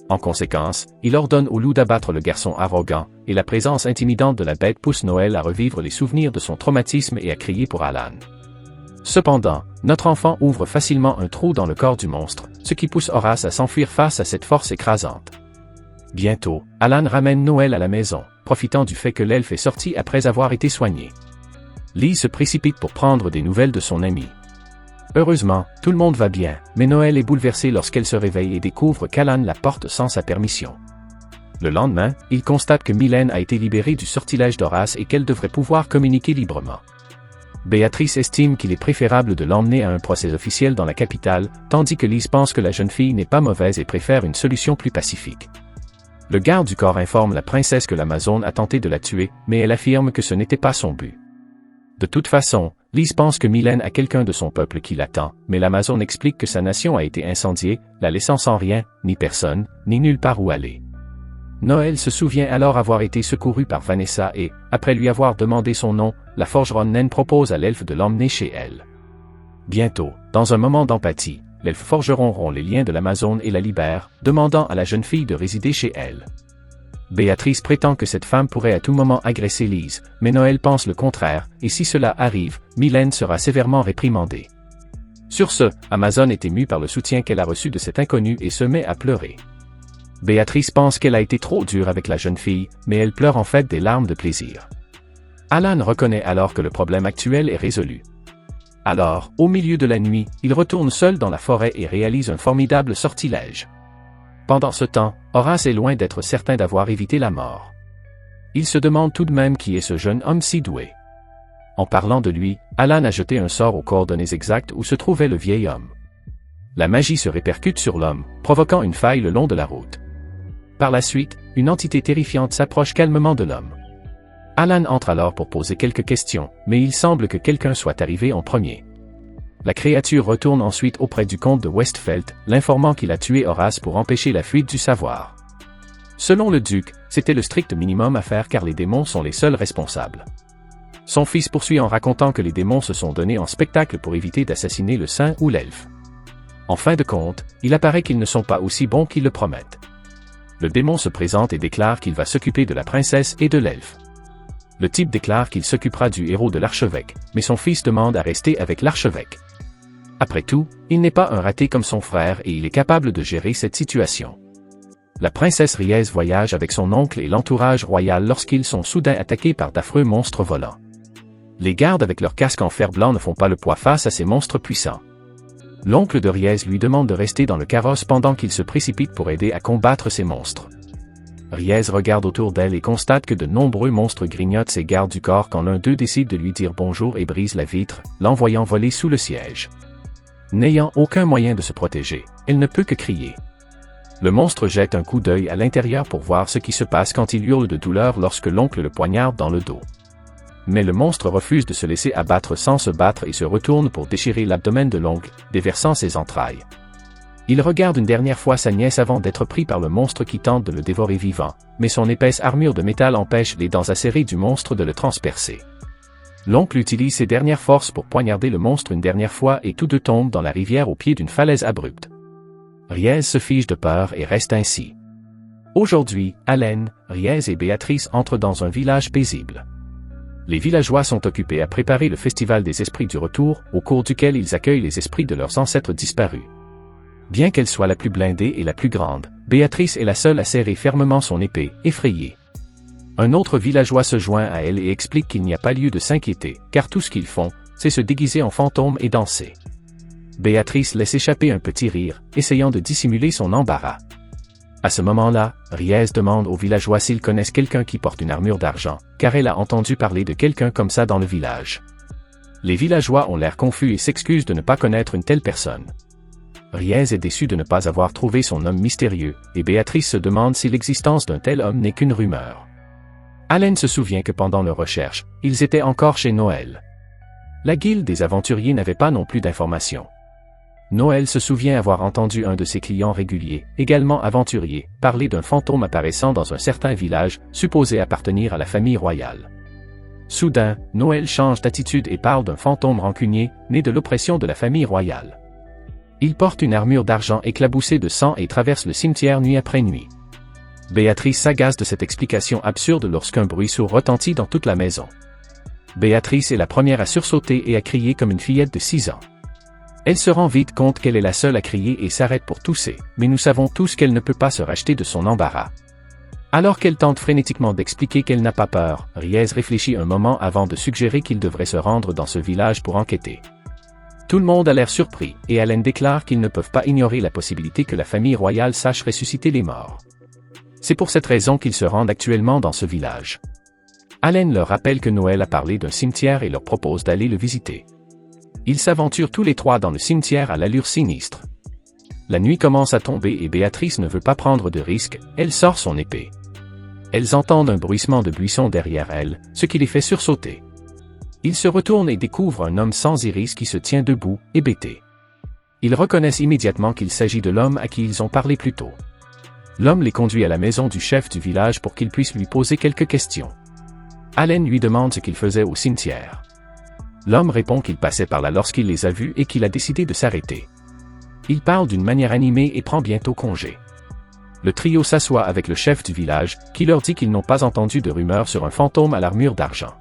En conséquence, il ordonne au loup d'abattre le garçon arrogant, et la présence intimidante de la bête pousse Noël à revivre les souvenirs de son traumatisme et à crier pour Alan. Cependant, notre enfant ouvre facilement un trou dans le corps du monstre, ce qui pousse Horace à s'enfuir face à cette force écrasante. Bientôt, Alan ramène Noël à la maison, profitant du fait que l'elfe est sorti après avoir été soigné. Lee se précipite pour prendre des nouvelles de son ami. Heureusement, tout le monde va bien, mais Noël est bouleversée lorsqu'elle se réveille et découvre qu'Alan la porte sans sa permission. Le lendemain, il constate que Mylène a été libérée du sortilège d'Horace et qu'elle devrait pouvoir communiquer librement. Béatrice estime qu'il est préférable de l'emmener à un procès officiel dans la capitale, tandis que Lise pense que la jeune fille n'est pas mauvaise et préfère une solution plus pacifique. Le garde du corps informe la princesse que l'Amazone a tenté de la tuer, mais elle affirme que ce n'était pas son but. De toute façon, Lise pense que Mylène a quelqu'un de son peuple qui l'attend, mais l'Amazone explique que sa nation a été incendiée, la laissant sans rien, ni personne, ni nulle part où aller. Noël se souvient alors avoir été secouru par Vanessa et, après lui avoir demandé son nom, la forgeronne naine propose à l'elfe de l'emmener chez elle. Bientôt, dans un moment d'empathie, l'elfe forgeron rompt les liens de l'Amazone et la libère, demandant à la jeune fille de résider chez elle. Béatrice prétend que cette femme pourrait à tout moment agresser Lise, mais Noël pense le contraire, et si cela arrive, Mylène sera sévèrement réprimandée. Sur ce, Amazone est émue par le soutien qu'elle a reçu de cet inconnu et se met à pleurer. Béatrice pense qu'elle a été trop dure avec la jeune fille, mais elle pleure en fait des larmes de plaisir. Alan reconnaît alors que le problème actuel est résolu. Alors, au milieu de la nuit, il retourne seul dans la forêt et réalise un formidable sortilège. Pendant ce temps, Horace est loin d'être certain d'avoir évité la mort. Il se demande tout de même qui est ce jeune homme si doué. En parlant de lui, Alan a jeté un sort aux coordonnées exactes où se trouvait le vieil homme. La magie se répercute sur l'homme, provoquant une faille le long de la route. Par la suite, une entité terrifiante s'approche calmement de l'homme. Alan entre alors pour poser quelques questions, mais il semble que quelqu'un soit arrivé en premier. La créature retourne ensuite auprès du comte de Westfeld, l'informant qu'il a tué Horace pour empêcher la fuite du savoir. Selon le duc, c'était le strict minimum à faire car les démons sont les seuls responsables. Son fils poursuit en racontant que les démons se sont donnés en spectacle pour éviter d'assassiner le saint ou l'elfe. En fin de compte, il apparaît qu'ils ne sont pas aussi bons qu'ils le promettent. Le démon se présente et déclare qu'il va s'occuper de la princesse et de l'elfe. Le type déclare qu'il s'occupera du héros de l'archevêque, mais son fils demande à rester avec l'archevêque. Après tout, il n'est pas un raté comme son frère et il est capable de gérer cette situation. La princesse Riez voyage avec son oncle et l'entourage royal lorsqu'ils sont soudain attaqués par d'affreux monstres volants. Les gardes avec leurs casques en fer blanc ne font pas le poids face à ces monstres puissants. L'oncle de Riez lui demande de rester dans le carrosse pendant qu'il se précipite pour aider à combattre ces monstres. Riez regarde autour d'elle et constate que de nombreux monstres grignotent ses gardes du corps quand l'un d'eux décide de lui dire bonjour et brise la vitre, l'envoyant voler sous le siège. N'ayant aucun moyen de se protéger, elle ne peut que crier. Le monstre jette un coup d'œil à l'intérieur pour voir ce qui se passe quand il hurle de douleur lorsque l'oncle le poignarde dans le dos. Mais le monstre refuse de se laisser abattre sans se battre et se retourne pour déchirer l'abdomen de l'oncle, déversant ses entrailles. Il regarde une dernière fois sa nièce avant d'être pris par le monstre qui tente de le dévorer vivant, mais son épaisse armure de métal empêche les dents acérées du monstre de le transpercer. L'oncle utilise ses dernières forces pour poignarder le monstre une dernière fois et tous deux tombent dans la rivière au pied d'une falaise abrupte. Riez se fige de peur et reste ainsi. Aujourd'hui, Allen, Riez et Béatrice entrent dans un village paisible. Les villageois sont occupés à préparer le festival des esprits du retour, au cours duquel ils accueillent les esprits de leurs ancêtres disparus. Bien qu'elle soit la plus blindée et la plus grande, Béatrice est la seule à serrer fermement son épée, effrayée. Un autre villageois se joint à elle et explique qu'il n'y a pas lieu de s'inquiéter, car tout ce qu'ils font, c'est se déguiser en fantôme et danser. Béatrice laisse échapper un petit rire, essayant de dissimuler son embarras. À ce moment-là, Riez demande aux villageois s'ils connaissent quelqu'un qui porte une armure d'argent, car elle a entendu parler de quelqu'un comme ça dans le village. Les villageois ont l'air confus et s'excusent de ne pas connaître une telle personne. Riez est déçu de ne pas avoir trouvé son homme mystérieux, et Béatrice se demande si l'existence d'un tel homme n'est qu'une rumeur. Allen se souvient que pendant leur recherche, ils étaient encore chez Noël. La guilde des aventuriers n'avait pas non plus d'informations. Noël se souvient avoir entendu un de ses clients réguliers, également aventurier, parler d'un fantôme apparaissant dans un certain village, supposé appartenir à la famille royale. Soudain, Noël change d'attitude et parle d'un fantôme rancunier, né de l'oppression de la famille royale. Il porte une armure d'argent éclaboussée de sang et traverse le cimetière nuit après nuit. Béatrice s'agace de cette explication absurde lorsqu'un bruit sourd retentit dans toute la maison. Béatrice est la première à sursauter et à crier comme une fillette de 6 ans. Elle se rend vite compte qu'elle est la seule à crier et s'arrête pour tousser, mais nous savons tous qu'elle ne peut pas se racheter de son embarras. Alors qu'elle tente frénétiquement d'expliquer qu'elle n'a pas peur, Riez réfléchit un moment avant de suggérer qu'il devrait se rendre dans ce village pour enquêter. Tout le monde a l'air surpris, et Allen déclare qu'ils ne peuvent pas ignorer la possibilité que la famille royale sache ressusciter les morts. C'est pour cette raison qu'ils se rendent actuellement dans ce village. Allen leur rappelle que Noël a parlé d'un cimetière et leur propose d'aller le visiter. Ils s'aventurent tous les trois dans le cimetière à l'allure sinistre. La nuit commence à tomber et Béatrice ne veut pas prendre de risques, elle sort son épée. Elles entendent un bruissement de buissons derrière elles, ce qui les fait sursauter. Ils se retournent et découvrent un homme sans iris qui se tient debout, hébété. Ils reconnaissent immédiatement qu'il s'agit de l'homme à qui ils ont parlé plus tôt. L'homme les conduit à la maison du chef du village pour qu'il puisse lui poser quelques questions. Allen lui demande ce qu'il faisait au cimetière. L'homme répond qu'il passait par là lorsqu'il les a vus et qu'il a décidé de s'arrêter. Il parle d'une manière animée et prend bientôt congé. Le trio s'assoit avec le chef du village, qui leur dit qu'ils n'ont pas entendu de rumeurs sur un fantôme à l'armure d'argent.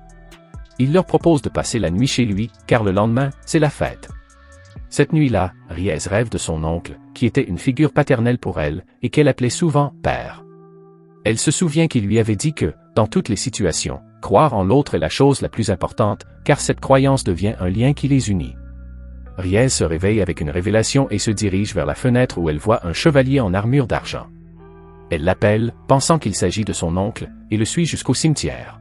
Il leur propose de passer la nuit chez lui, car le lendemain, c'est la fête. Cette nuit-là, Riez rêve de son oncle, qui était une figure paternelle pour elle, et qu'elle appelait souvent « père ». Elle se souvient qu'il lui avait dit que, dans toutes les situations, croire en l'autre est la chose la plus importante, car cette croyance devient un lien qui les unit. Riez se réveille avec une révélation et se dirige vers la fenêtre où elle voit un chevalier en armure d'argent. Elle l'appelle, pensant qu'il s'agit de son oncle, et le suit jusqu'au cimetière.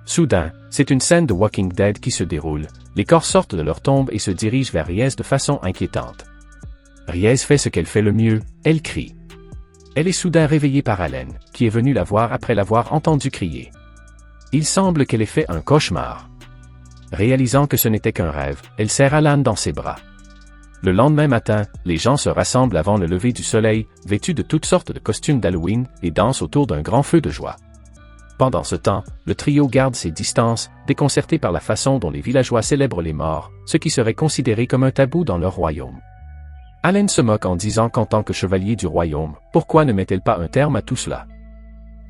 Soudain, c'est une scène de Walking Dead qui se déroule, les corps sortent de leur tombe et se dirigent vers Riez de façon inquiétante. Riez fait ce qu'elle fait le mieux, elle crie. Elle est soudain réveillée par Allen, qui est venu la voir après l'avoir entendue crier. Il semble qu'elle ait fait un cauchemar. Réalisant que ce n'était qu'un rêve, elle serre Alan dans ses bras. Le lendemain matin, les gens se rassemblent avant le lever du soleil, vêtus de toutes sortes de costumes d'Halloween, et dansent autour d'un grand feu de joie. Pendant ce temps, le trio garde ses distances, déconcerté par la façon dont les villageois célèbrent les morts, ce qui serait considéré comme un tabou dans leur royaume. Allen se moque en disant qu'en tant que chevalier du royaume, pourquoi ne met-elle pas un terme à tout cela?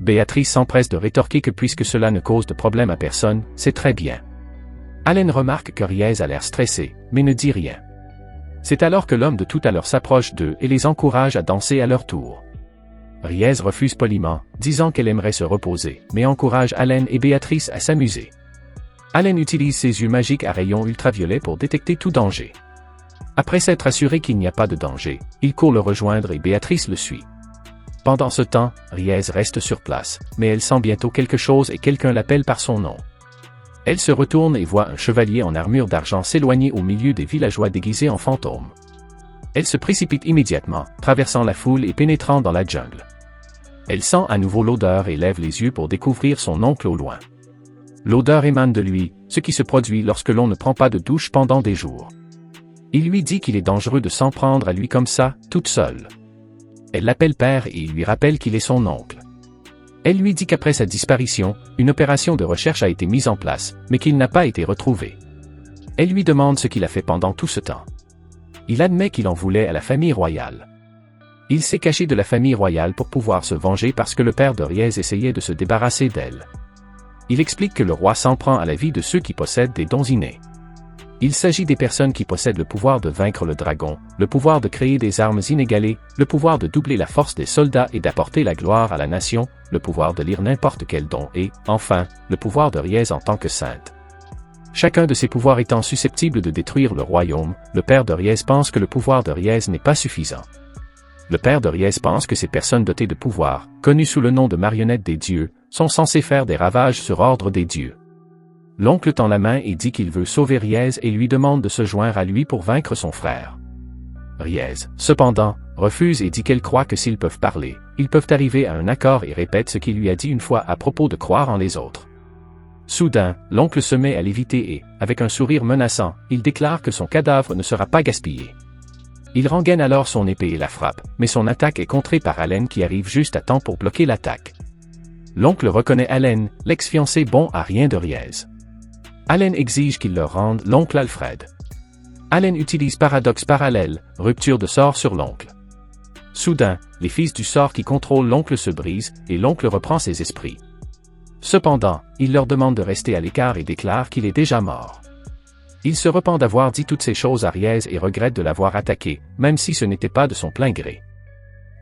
Béatrice s'empresse de rétorquer que puisque cela ne cause de problème à personne, c'est très bien. Allen remarque que Riez a l'air stressé, mais ne dit rien. C'est alors que l'homme de tout à l'heure s'approche d'eux et les encourage à danser à leur tour. Riez refuse poliment, disant qu'elle aimerait se reposer, mais encourage Allen et Béatrice à s'amuser. Allen utilise ses yeux magiques à rayons ultraviolets pour détecter tout danger. Après s'être assuré qu'il n'y a pas de danger, il court le rejoindre et Béatrice le suit. Pendant ce temps, Riez reste sur place, mais elle sent bientôt quelque chose et quelqu'un l'appelle par son nom. Elle se retourne et voit un chevalier en armure d'argent s'éloigner au milieu des villageois déguisés en fantômes. Elle se précipite immédiatement, traversant la foule et pénétrant dans la jungle. Elle sent à nouveau l'odeur et lève les yeux pour découvrir son oncle au loin. L'odeur émane de lui, ce qui se produit lorsque l'on ne prend pas de douche pendant des jours. Il lui dit qu'il est dangereux de s'en prendre à lui comme ça, toute seule. Elle l'appelle père et il lui rappelle qu'il est son oncle. Elle lui dit qu'après sa disparition, une opération de recherche a été mise en place, mais qu'il n'a pas été retrouvé. Elle lui demande ce qu'il a fait pendant tout ce temps. Il admet qu'il en voulait à la famille royale. Il s'est caché de la famille royale pour pouvoir se venger parce que le père de Riez essayait de se débarrasser d'elle. Il explique que le roi s'en prend à la vie de ceux qui possèdent des dons innés. Il s'agit des personnes qui possèdent le pouvoir de vaincre le dragon, le pouvoir de créer des armes inégalées, le pouvoir de doubler la force des soldats et d'apporter la gloire à la nation, le pouvoir de lire n'importe quel don et, enfin, le pouvoir de Riez en tant que sainte. Chacun de ces pouvoirs étant susceptible de détruire le royaume, le père de Riez pense que le pouvoir de Riez n'est pas suffisant. Le père de Riez pense que ces personnes dotées de pouvoir, connues sous le nom de marionnettes des dieux, sont censées faire des ravages sur ordre des dieux. L'oncle tend la main et dit qu'il veut sauver Riez et lui demande de se joindre à lui pour vaincre son frère. Riez, cependant, refuse et dit qu'elle croit que s'ils peuvent parler, ils peuvent arriver à un accord et répète ce qu'il lui a dit une fois à propos de croire en les autres. Soudain, l'oncle se met à l'éviter et, avec un sourire menaçant, il déclare que son cadavre ne sera pas gaspillé. Il rengaine alors son épée et la frappe, mais son attaque est contrée par Allen qui arrive juste à temps pour bloquer l'attaque. L'oncle reconnaît Allen, l'ex-fiancé bon à rien de Riez. Allen exige qu'il leur rende l'oncle Alfred. Allen utilise paradoxe parallèle, rupture de sort sur l'oncle. Soudain, les fils du sort qui contrôlent l'oncle se brisent, et l'oncle reprend ses esprits. Cependant, il leur demande de rester à l'écart et déclare qu'il est déjà mort. Il se repent d'avoir dit toutes ces choses à Riez et regrette de l'avoir attaqué, même si ce n'était pas de son plein gré.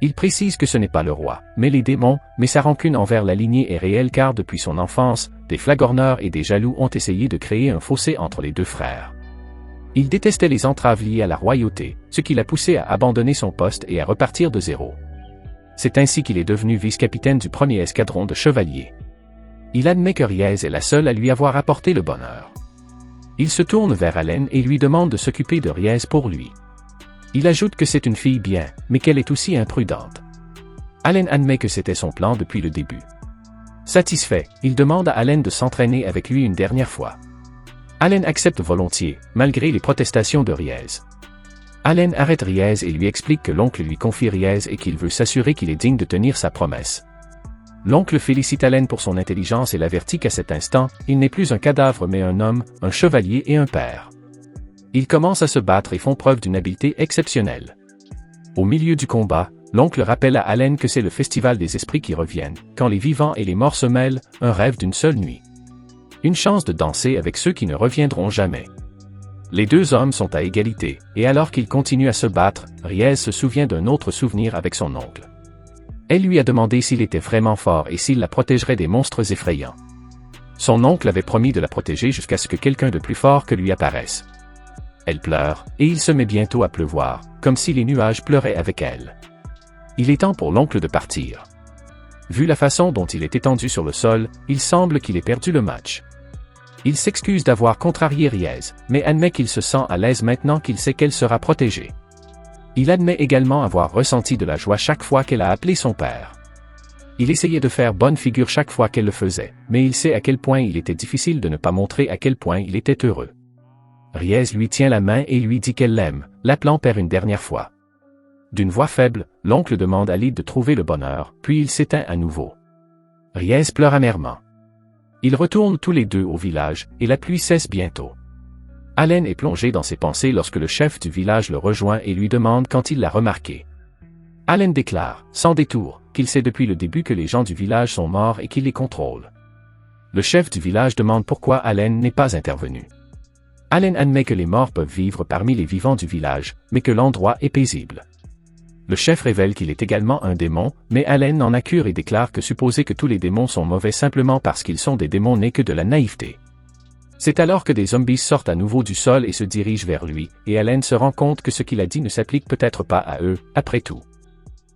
Il précise que ce n'est pas le roi, mais les démons, mais sa rancune envers la lignée est réelle car depuis son enfance, des flagorneurs et des jaloux ont essayé de créer un fossé entre les deux frères. Il détestait les entraves liées à la royauté, ce qui l'a poussé à abandonner son poste et à repartir de zéro. C'est ainsi qu'il est devenu vice-capitaine du premier escadron de chevaliers. Il admet que Riez est la seule à lui avoir apporté le bonheur. Il se tourne vers Allen et lui demande de s'occuper de Riez pour lui. Il ajoute que c'est une fille bien, mais qu'elle est aussi imprudente. Allen admet que c'était son plan depuis le début. Satisfait, il demande à Allen de s'entraîner avec lui une dernière fois. Allen accepte volontiers, malgré les protestations de Riez. Allen arrête Riez et lui explique que l'oncle lui confie Riez et qu'il veut s'assurer qu'il est digne de tenir sa promesse. L'oncle félicite Allen pour son intelligence et l'avertit qu'à cet instant, il n'est plus un cadavre mais un homme, un chevalier et un père. Ils commencent à se battre et font preuve d'une habileté exceptionnelle. Au milieu du combat, l'oncle rappelle à Allen que c'est le festival des esprits qui reviennent, quand les vivants et les morts se mêlent, un rêve d'une seule nuit. Une chance de danser avec ceux qui ne reviendront jamais. Les deux hommes sont à égalité, et alors qu'ils continuent à se battre, Riez se souvient d'un autre souvenir avec son oncle. Elle lui a demandé s'il était vraiment fort et s'il la protégerait des monstres effrayants. Son oncle avait promis de la protéger jusqu'à ce que quelqu'un de plus fort que lui apparaisse. Elle pleure, et il se met bientôt à pleuvoir, comme si les nuages pleuraient avec elle. Il est temps pour l'oncle de partir. Vu la façon dont il est étendu sur le sol, il semble qu'il ait perdu le match. Il s'excuse d'avoir contrarié Riez, mais admet qu'il se sent à l'aise maintenant qu'il sait qu'elle sera protégée. Il admet également avoir ressenti de la joie chaque fois qu'elle a appelé son père. Il essayait de faire bonne figure chaque fois qu'elle le faisait, mais il sait à quel point il était difficile de ne pas montrer à quel point il était heureux. Riez lui tient la main et lui dit qu'elle l'aime, l'appelant père une dernière fois. D'une voix faible, l'oncle demande à Lyd de trouver le bonheur, puis il s'éteint à nouveau. Riez pleure amèrement. Ils retournent tous les deux au village, et la pluie cesse bientôt. Allen est plongé dans ses pensées lorsque le chef du village le rejoint et lui demande quand il l'a remarqué. Allen déclare, sans détour, qu'il sait depuis le début que les gens du village sont morts et qu'il les contrôle. Le chef du village demande pourquoi Allen n'est pas intervenu. Allen admet que les morts peuvent vivre parmi les vivants du village, mais que l'endroit est paisible. Le chef révèle qu'il est également un démon, mais Allen en accuse et déclare que supposer que tous les démons sont mauvais simplement parce qu'ils sont des démons n'est que de la naïveté. C'est alors que des zombies sortent à nouveau du sol et se dirigent vers lui, et Allen se rend compte que ce qu'il a dit ne s'applique peut-être pas à eux, après tout.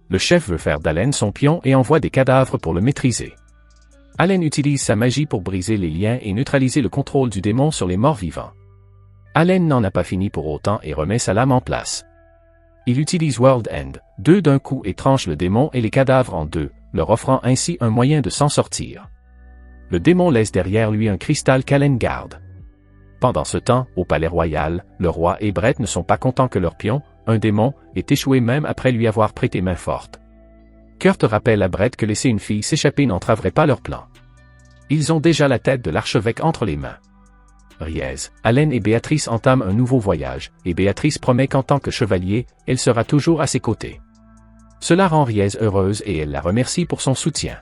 Le chef veut faire d'Allen son pion et envoie des cadavres pour le maîtriser. Allen utilise sa magie pour briser les liens et neutraliser le contrôle du démon sur les morts vivants. Allen n'en a pas fini pour autant et remet sa lame en place. Il utilise World End, 2 d'un coup et tranche le démon et les cadavres en 2, leur offrant ainsi un moyen de s'en sortir. Le démon laisse derrière lui un cristal qu'Allen garde. Pendant ce temps, au palais royal, le roi et Brett ne sont pas contents que leur pion, un démon, ait échoué même après lui avoir prêté main forte. Kurt rappelle à Brett que laisser une fille s'échapper n'entraverait pas leur plan. Ils ont déjà la tête de l'archevêque entre les mains. Riez, Allen et Béatrice entament un nouveau voyage, et Béatrice promet qu'en tant que chevalier, elle sera toujours à ses côtés. Cela rend Riez heureuse et elle la remercie pour son soutien.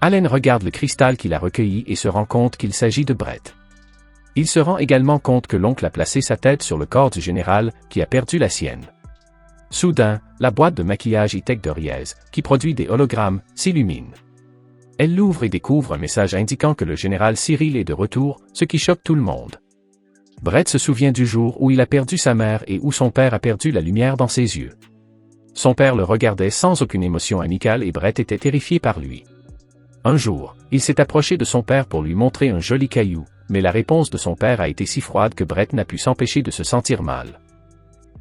Allen regarde le cristal qu'il a recueilli et se rend compte qu'il s'agit de Brett. Il se rend également compte que l'oncle a placé sa tête sur le corps du général, qui a perdu la sienne. Soudain, la boîte de maquillage e-tech de Riez, qui produit des hologrammes, s'illumine. Elle l'ouvre et découvre un message indiquant que le général Cyril est de retour, ce qui choque tout le monde. Brett se souvient du jour où il a perdu sa mère et où son père a perdu la lumière dans ses yeux. Son père le regardait sans aucune émotion amicale et Brett était terrifié par lui. Un jour, il s'est approché de son père pour lui montrer un joli caillou, mais la réponse de son père a été si froide que Brett n'a pu s'empêcher de se sentir mal.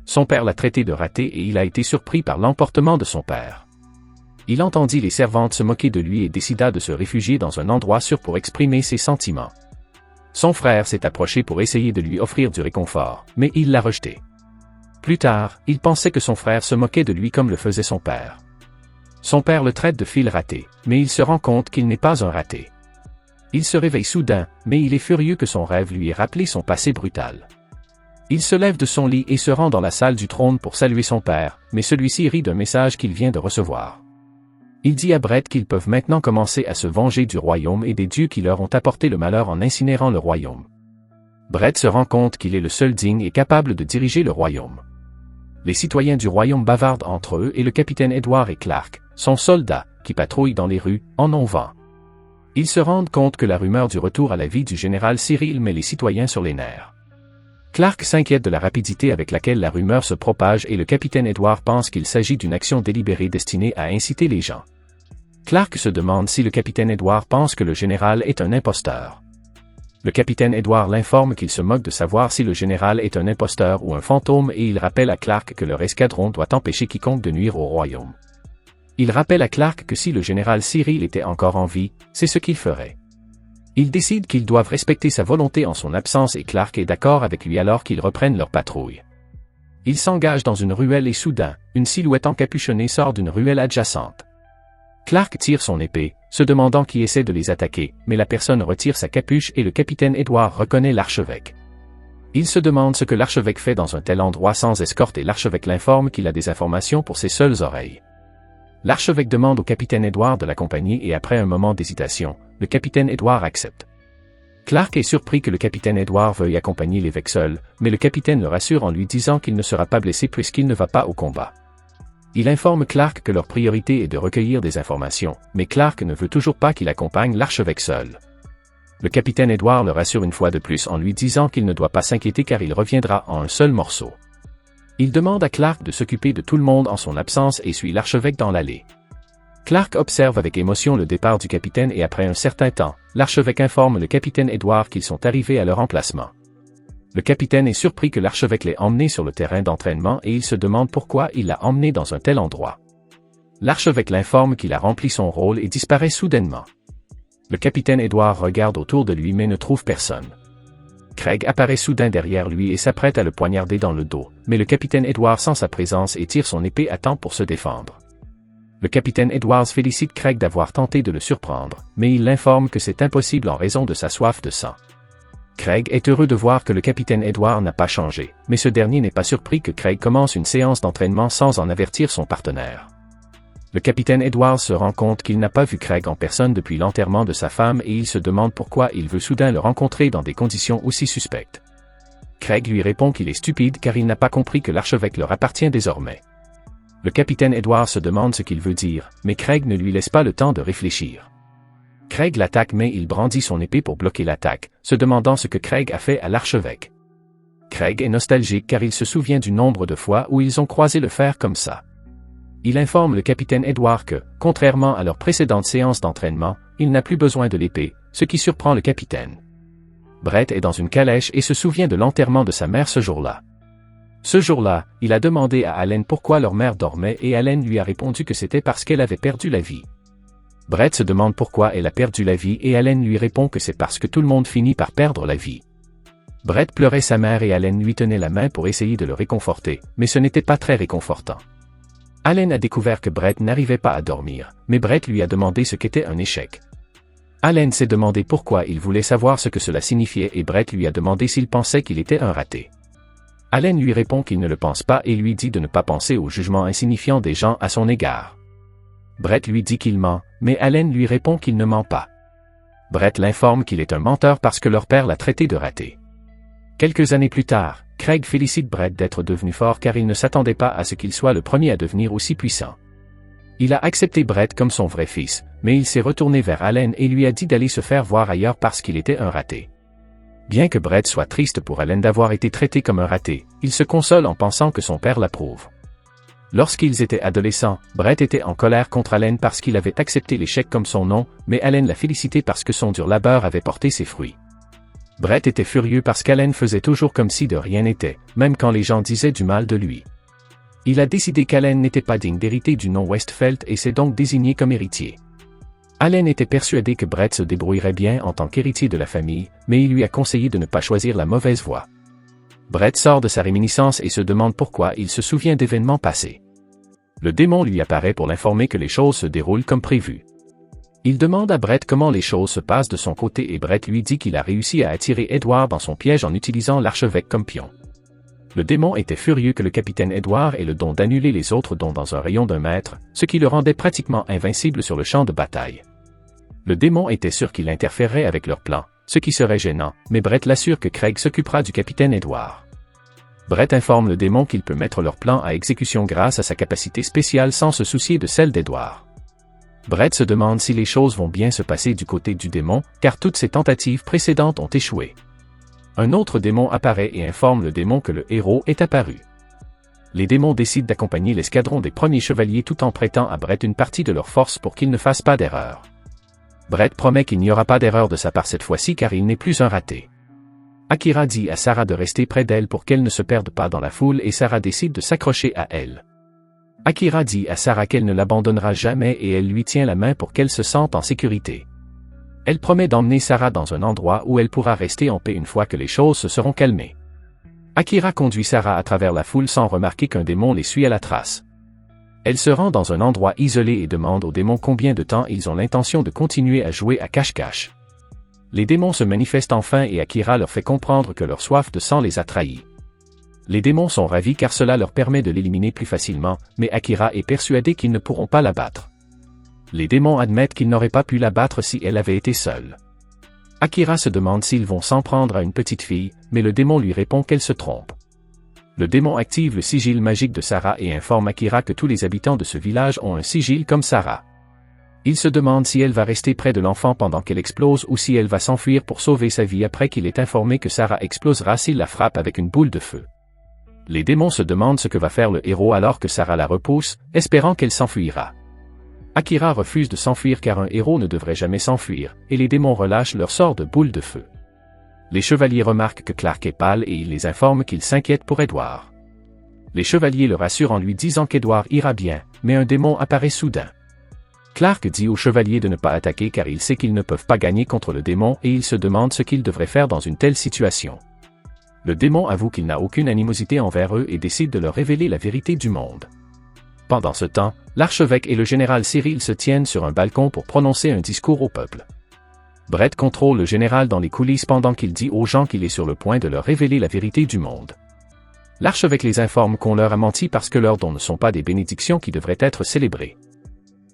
Son père l'a traité de raté et il a été surpris par l'emportement de son père. Il entendit les servantes se moquer de lui et décida de se réfugier dans un endroit sûr pour exprimer ses sentiments. Son frère s'est approché pour essayer de lui offrir du réconfort, mais il l'a rejeté. Plus tard, il pensait que son frère se moquait de lui comme le faisait son père. Son père le traite de fil raté, mais il se rend compte qu'il n'est pas un raté. Il se réveille soudain, mais il est furieux que son rêve lui ait rappelé son passé brutal. Il se lève de son lit et se rend dans la salle du trône pour saluer son père, mais celui-ci rit d'un message qu'il vient de recevoir. Il dit à Brett qu'ils peuvent maintenant commencer à se venger du royaume et des dieux qui leur ont apporté le malheur en incinérant le royaume. Brett se rend compte qu'il est le seul digne et capable de diriger le royaume. Les citoyens du royaume bavardent entre eux et le capitaine Edward et Clark, son soldat, qui patrouillent dans les rues, en ont vent. Ils se rendent compte que la rumeur du retour à la vie du général Cyril met les citoyens sur les nerfs. Clark s'inquiète de la rapidité avec laquelle la rumeur se propage et le capitaine Edward pense qu'il s'agit d'une action délibérée destinée à inciter les gens. Clark se demande si le capitaine Edward pense que le général est un imposteur. Le capitaine Edward l'informe qu'il se moque de savoir si le général est un imposteur ou un fantôme et il rappelle à Clark que leur escadron doit empêcher quiconque de nuire au royaume. Il rappelle à Clark que si le général Cyril était encore en vie, c'est ce qu'il ferait. Ils décident qu'ils doivent respecter sa volonté en son absence et Clark est d'accord avec lui alors qu'ils reprennent leur patrouille. Ils s'engagent dans une ruelle et soudain, une silhouette encapuchonnée sort d'une ruelle adjacente. Clark tire son épée, se demandant qui essaie de les attaquer, mais la personne retire sa capuche et le capitaine Edward reconnaît l'archevêque. Il se demande ce que l'archevêque fait dans un tel endroit sans escorte et l'archevêque l'informe qu'il a des informations pour ses seules oreilles. L'archevêque demande au capitaine Edward de l'accompagner et après un moment d'hésitation, le capitaine Edward accepte. Clark est surpris que le capitaine Edward veuille accompagner l'évêque seul, mais le capitaine le rassure en lui disant qu'il ne sera pas blessé puisqu'il ne va pas au combat. Il informe Clark que leur priorité est de recueillir des informations, mais Clark ne veut toujours pas qu'il accompagne l'archevêque seul. Le capitaine Edward le rassure une fois de plus en lui disant qu'il ne doit pas s'inquiéter car il reviendra en un seul morceau. Il demande à Clark de s'occuper de tout le monde en son absence et suit l'archevêque dans l'allée. Clark observe avec émotion le départ du capitaine et après un certain temps, l'archevêque informe le capitaine Edward qu'ils sont arrivés à leur emplacement. Le capitaine est surpris que l'archevêque l'ait emmené sur le terrain d'entraînement et il se demande pourquoi il l'a emmené dans un tel endroit. L'archevêque l'informe qu'il a rempli son rôle et disparaît soudainement. Le capitaine Edward regarde autour de lui mais ne trouve personne. Craig apparaît soudain derrière lui et s'apprête à le poignarder dans le dos, mais le capitaine Edward sent sa présence et tire son épée à temps pour se défendre. Le capitaine Edwards félicite Craig d'avoir tenté de le surprendre, mais il l'informe que c'est impossible en raison de sa soif de sang. Craig est heureux de voir que le capitaine Edwards n'a pas changé, mais ce dernier n'est pas surpris que Craig commence une séance d'entraînement sans en avertir son partenaire. Le capitaine Edwards se rend compte qu'il n'a pas vu Craig en personne depuis l'enterrement de sa femme et il se demande pourquoi il veut soudain le rencontrer dans des conditions aussi suspectes. Craig lui répond qu'il est stupide car il n'a pas compris que l'archevêque leur appartient désormais. Le capitaine Edwards se demande ce qu'il veut dire, mais Craig ne lui laisse pas le temps de réfléchir. Craig l'attaque mais il brandit son épée pour bloquer l'attaque, se demandant ce que Craig a fait à l'archevêque. Craig est nostalgique car il se souvient du nombre de fois où ils ont croisé le fer comme ça. Il informe le capitaine Edwards que, contrairement à leur précédente séance d'entraînement, il n'a plus besoin de l'épée, ce qui surprend le capitaine. Brett est dans une calèche et se souvient de l'enterrement de sa mère ce jour-là. Ce jour-là, il a demandé à Allen pourquoi leur mère dormait et Allen lui a répondu que c'était parce qu'elle avait perdu la vie. Brett se demande pourquoi elle a perdu la vie et Allen lui répond que c'est parce que tout le monde finit par perdre la vie. Brett pleurait sa mère et Allen lui tenait la main pour essayer de le réconforter, mais ce n'était pas très réconfortant. Allen a découvert que Brett n'arrivait pas à dormir, mais Brett lui a demandé ce qu'était un échec. Allen s'est demandé pourquoi il voulait savoir ce que cela signifiait et Brett lui a demandé s'il pensait qu'il était un raté. Allen lui répond qu'il ne le pense pas et lui dit de ne pas penser au jugement insignifiant des gens à son égard. Brett lui dit qu'il ment, mais Allen lui répond qu'il ne ment pas. Brett l'informe qu'il est un menteur parce que leur père l'a traité de raté. Quelques années plus tard, Craig félicite Brett d'être devenu fort car il ne s'attendait pas à ce qu'il soit le premier à devenir aussi puissant. Il a accepté Brett comme son vrai fils, mais il s'est retourné vers Allen et lui a dit d'aller se faire voir ailleurs parce qu'il était un raté. Bien que Brett soit triste pour Allen d'avoir été traité comme un raté, il se console en pensant que son père l'approuve. Lorsqu'ils étaient adolescents, Brett était en colère contre Allen parce qu'il avait accepté l'échec comme son nom, mais Allen l'a félicité parce que son dur labeur avait porté ses fruits. Brett était furieux parce qu'Allen faisait toujours comme si de rien n'était, même quand les gens disaient du mal de lui. Il a décidé qu'Allen n'était pas digne d'hériter du nom Westfeldt et s'est donc désigné comme héritier. Allen était persuadé que Brett se débrouillerait bien en tant qu'héritier de la famille, mais il lui a conseillé de ne pas choisir la mauvaise voie. Brett sort de sa réminiscence et se demande pourquoi il se souvient d'événements passés. Le démon lui apparaît pour l'informer que les choses se déroulent comme prévu. Il demande à Brett comment les choses se passent de son côté et Brett lui dit qu'il a réussi à attirer Edward dans son piège en utilisant l'archevêque comme pion. Le démon était furieux que le capitaine Edward ait le don d'annuler les autres dons dans un rayon d'un mètre, ce qui le rendait pratiquement invincible sur le champ de bataille. Le démon était sûr qu'il interférerait avec leur plan, ce qui serait gênant, mais Brett l'assure que Craig s'occupera du capitaine Edward. Brett informe le démon qu'il peut mettre leur plan à exécution grâce à sa capacité spéciale sans se soucier de celle d'Edward. Brett se demande si les choses vont bien se passer du côté du démon, car toutes ses tentatives précédentes ont échoué. Un autre démon apparaît et informe le démon que le héros est apparu. Les démons décident d'accompagner l'escadron des premiers chevaliers tout en prêtant à Brett une partie de leur force pour qu'il ne fasse pas d'erreur. Brett promet qu'il n'y aura pas d'erreur de sa part cette fois-ci car il n'est plus un raté. Akira dit à Sarah de rester près d'elle pour qu'elle ne se perde pas dans la foule et Sarah décide de s'accrocher à elle. Akira dit à Sarah qu'elle ne l'abandonnera jamais et elle lui tient la main pour qu'elle se sente en sécurité. Elle promet d'emmener Sarah dans un endroit où elle pourra rester en paix une fois que les choses se seront calmées. Akira conduit Sarah à travers la foule sans remarquer qu'un démon les suit à la trace. Elle se rend dans un endroit isolé et demande aux démons combien de temps ils ont l'intention de continuer à jouer à cache-cache. Les démons se manifestent enfin et Akira leur fait comprendre que leur soif de sang les a trahis. Les démons sont ravis car cela leur permet de l'éliminer plus facilement, mais Akira est persuadé qu'ils ne pourront pas la battre. Les démons admettent qu'ils n'auraient pas pu la battre si elle avait été seule. Akira se demande s'ils vont s'en prendre à une petite fille, mais le démon lui répond qu'elle se trompe. Le démon active le sigil magique de Sarah et informe Akira que tous les habitants de ce village ont un sigil comme Sarah. Il se demande si elle va rester près de l'enfant pendant qu'elle explose ou si elle va s'enfuir pour sauver sa vie après qu'il est informé que Sarah explosera s'il la frappe avec une boule de feu. Les démons se demandent ce que va faire le héros alors que Sarah la repousse, espérant qu'elle s'enfuira. Akira refuse de s'enfuir car un héros ne devrait jamais s'enfuir, et les démons relâchent leur sort de boule de feu. Les chevaliers remarquent que Clark est pâle et il les informe qu'ils s'inquiètent pour Edward. Les chevaliers le rassurent en lui disant qu'Edward ira bien, mais un démon apparaît soudain. Clark dit aux chevaliers de ne pas attaquer car il sait qu'ils ne peuvent pas gagner contre le démon et il se demande ce qu'ils devraient faire dans une telle situation. Le démon avoue qu'il n'a aucune animosité envers eux et décide de leur révéler la vérité du monde. Pendant ce temps, l'archevêque et le général Cyril se tiennent sur un balcon pour prononcer un discours au peuple. Brett contrôle le général dans les coulisses pendant qu'il dit aux gens qu'il est sur le point de leur révéler la vérité du monde. L'archevêque les informe qu'on leur a menti parce que leurs dons ne sont pas des bénédictions qui devraient être célébrées.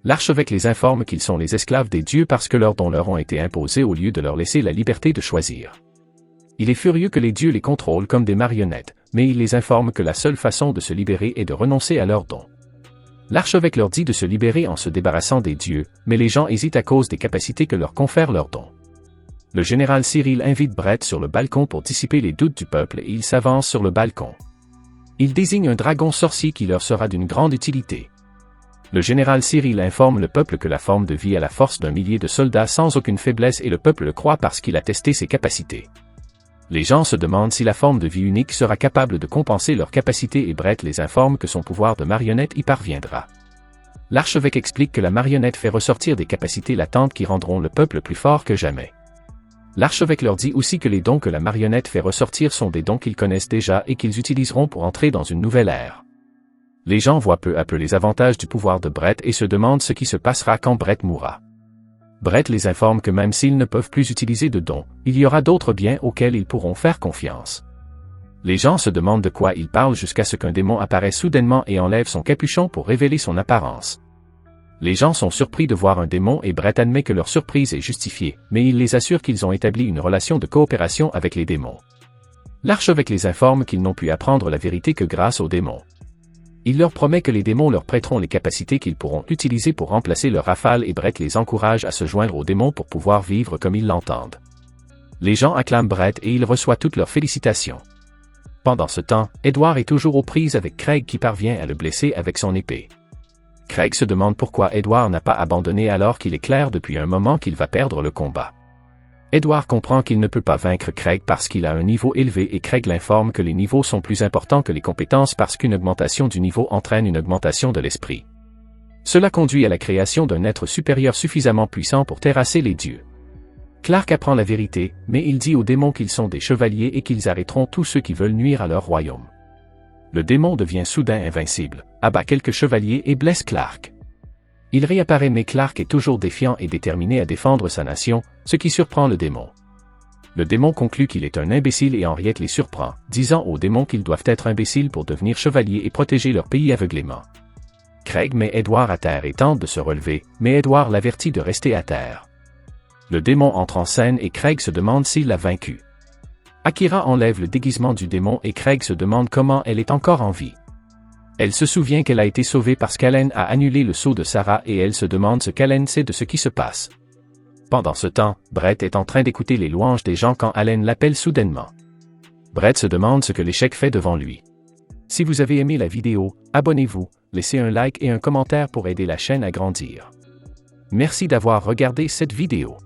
L'archevêque les informe qu'ils sont les esclaves des dieux parce que leurs dons leur ont été imposés au lieu de leur laisser la liberté de choisir. Il est furieux que les dieux les contrôlent comme des marionnettes, mais il les informe que la seule façon de se libérer est de renoncer à leurs dons. L'archevêque leur dit de se libérer en se débarrassant des dieux, mais les gens hésitent à cause des capacités que leur confèrent leurs dons. Le général Cyril invite Brett sur le balcon pour dissiper les doutes du peuple et il s'avance sur le balcon. Il désigne un dragon sorcier qui leur sera d'une grande utilité. Le général Cyril informe le peuple que la forme de vie a la force d'un millier de soldats sans aucune faiblesse et le peuple le croit parce qu'il a testé ses capacités. Les gens se demandent si la forme de vie unique sera capable de compenser leurs capacités et Brett les informe que son pouvoir de marionnette y parviendra. L'archevêque explique que la marionnette fait ressortir des capacités latentes qui rendront le peuple plus fort que jamais. L'archevêque leur dit aussi que les dons que la marionnette fait ressortir sont des dons qu'ils connaissent déjà et qu'ils utiliseront pour entrer dans une nouvelle ère. Les gens voient peu à peu les avantages du pouvoir de Brett et se demandent ce qui se passera quand Brett mourra. Brett les informe que même s'ils ne peuvent plus utiliser de dons, il y aura d'autres biens auxquels ils pourront faire confiance. Les gens se demandent de quoi il parle jusqu'à ce qu'un démon apparaisse soudainement et enlève son capuchon pour révéler son apparence. Les gens sont surpris de voir un démon et Brett admet que leur surprise est justifiée, mais il les assure qu'ils ont établi une relation de coopération avec les démons. L'archevêque les informe qu'ils n'ont pu apprendre la vérité que grâce aux démons. Il leur promet que les démons leur prêteront les capacités qu'ils pourront utiliser pour remplacer leur rafale et Brett les encourage à se joindre aux démons pour pouvoir vivre comme ils l'entendent. Les gens acclament Brett et il reçoit toutes leurs félicitations. Pendant ce temps, Edward est toujours aux prises avec Craig qui parvient à le blesser avec son épée. Craig se demande pourquoi Edward n'a pas abandonné alors qu'il est clair depuis un moment qu'il va perdre le combat. Edward comprend qu'il ne peut pas vaincre Craig parce qu'il a un niveau élevé et Craig l'informe que les niveaux sont plus importants que les compétences parce qu'une augmentation du niveau entraîne une augmentation de l'esprit. Cela conduit à la création d'un être supérieur suffisamment puissant pour terrasser les dieux. Clark apprend la vérité, mais il dit aux démons qu'ils sont des chevaliers et qu'ils arrêteront tous ceux qui veulent nuire à leur royaume. Le démon devient soudain invincible, abat quelques chevaliers et blesse Clark. Il réapparaît mais Clark est toujours défiant et déterminé à défendre sa nation, ce qui surprend le démon. Le démon conclut qu'il est un imbécile et Henriette les surprend, disant aux démons qu'ils doivent être imbéciles pour devenir chevaliers et protéger leur pays aveuglément. Craig met Edward à terre et tente de se relever, mais Edward l'avertit de rester à terre. Le démon entre en scène et Craig se demande s'il l'a vaincu. Akira enlève le déguisement du démon et Craig se demande comment elle est encore en vie. Elle se souvient qu'elle a été sauvée parce qu'Allen a annulé le sceau de Sarah et elle se demande ce qu'Allen sait de ce qui se passe. Pendant ce temps, Brett est en train d'écouter les louanges des gens quand Allen l'appelle soudainement. Brett se demande ce que l'échec fait devant lui. Si vous avez aimé la vidéo, abonnez-vous, laissez un like et un commentaire pour aider la chaîne à grandir. Merci d'avoir regardé cette vidéo.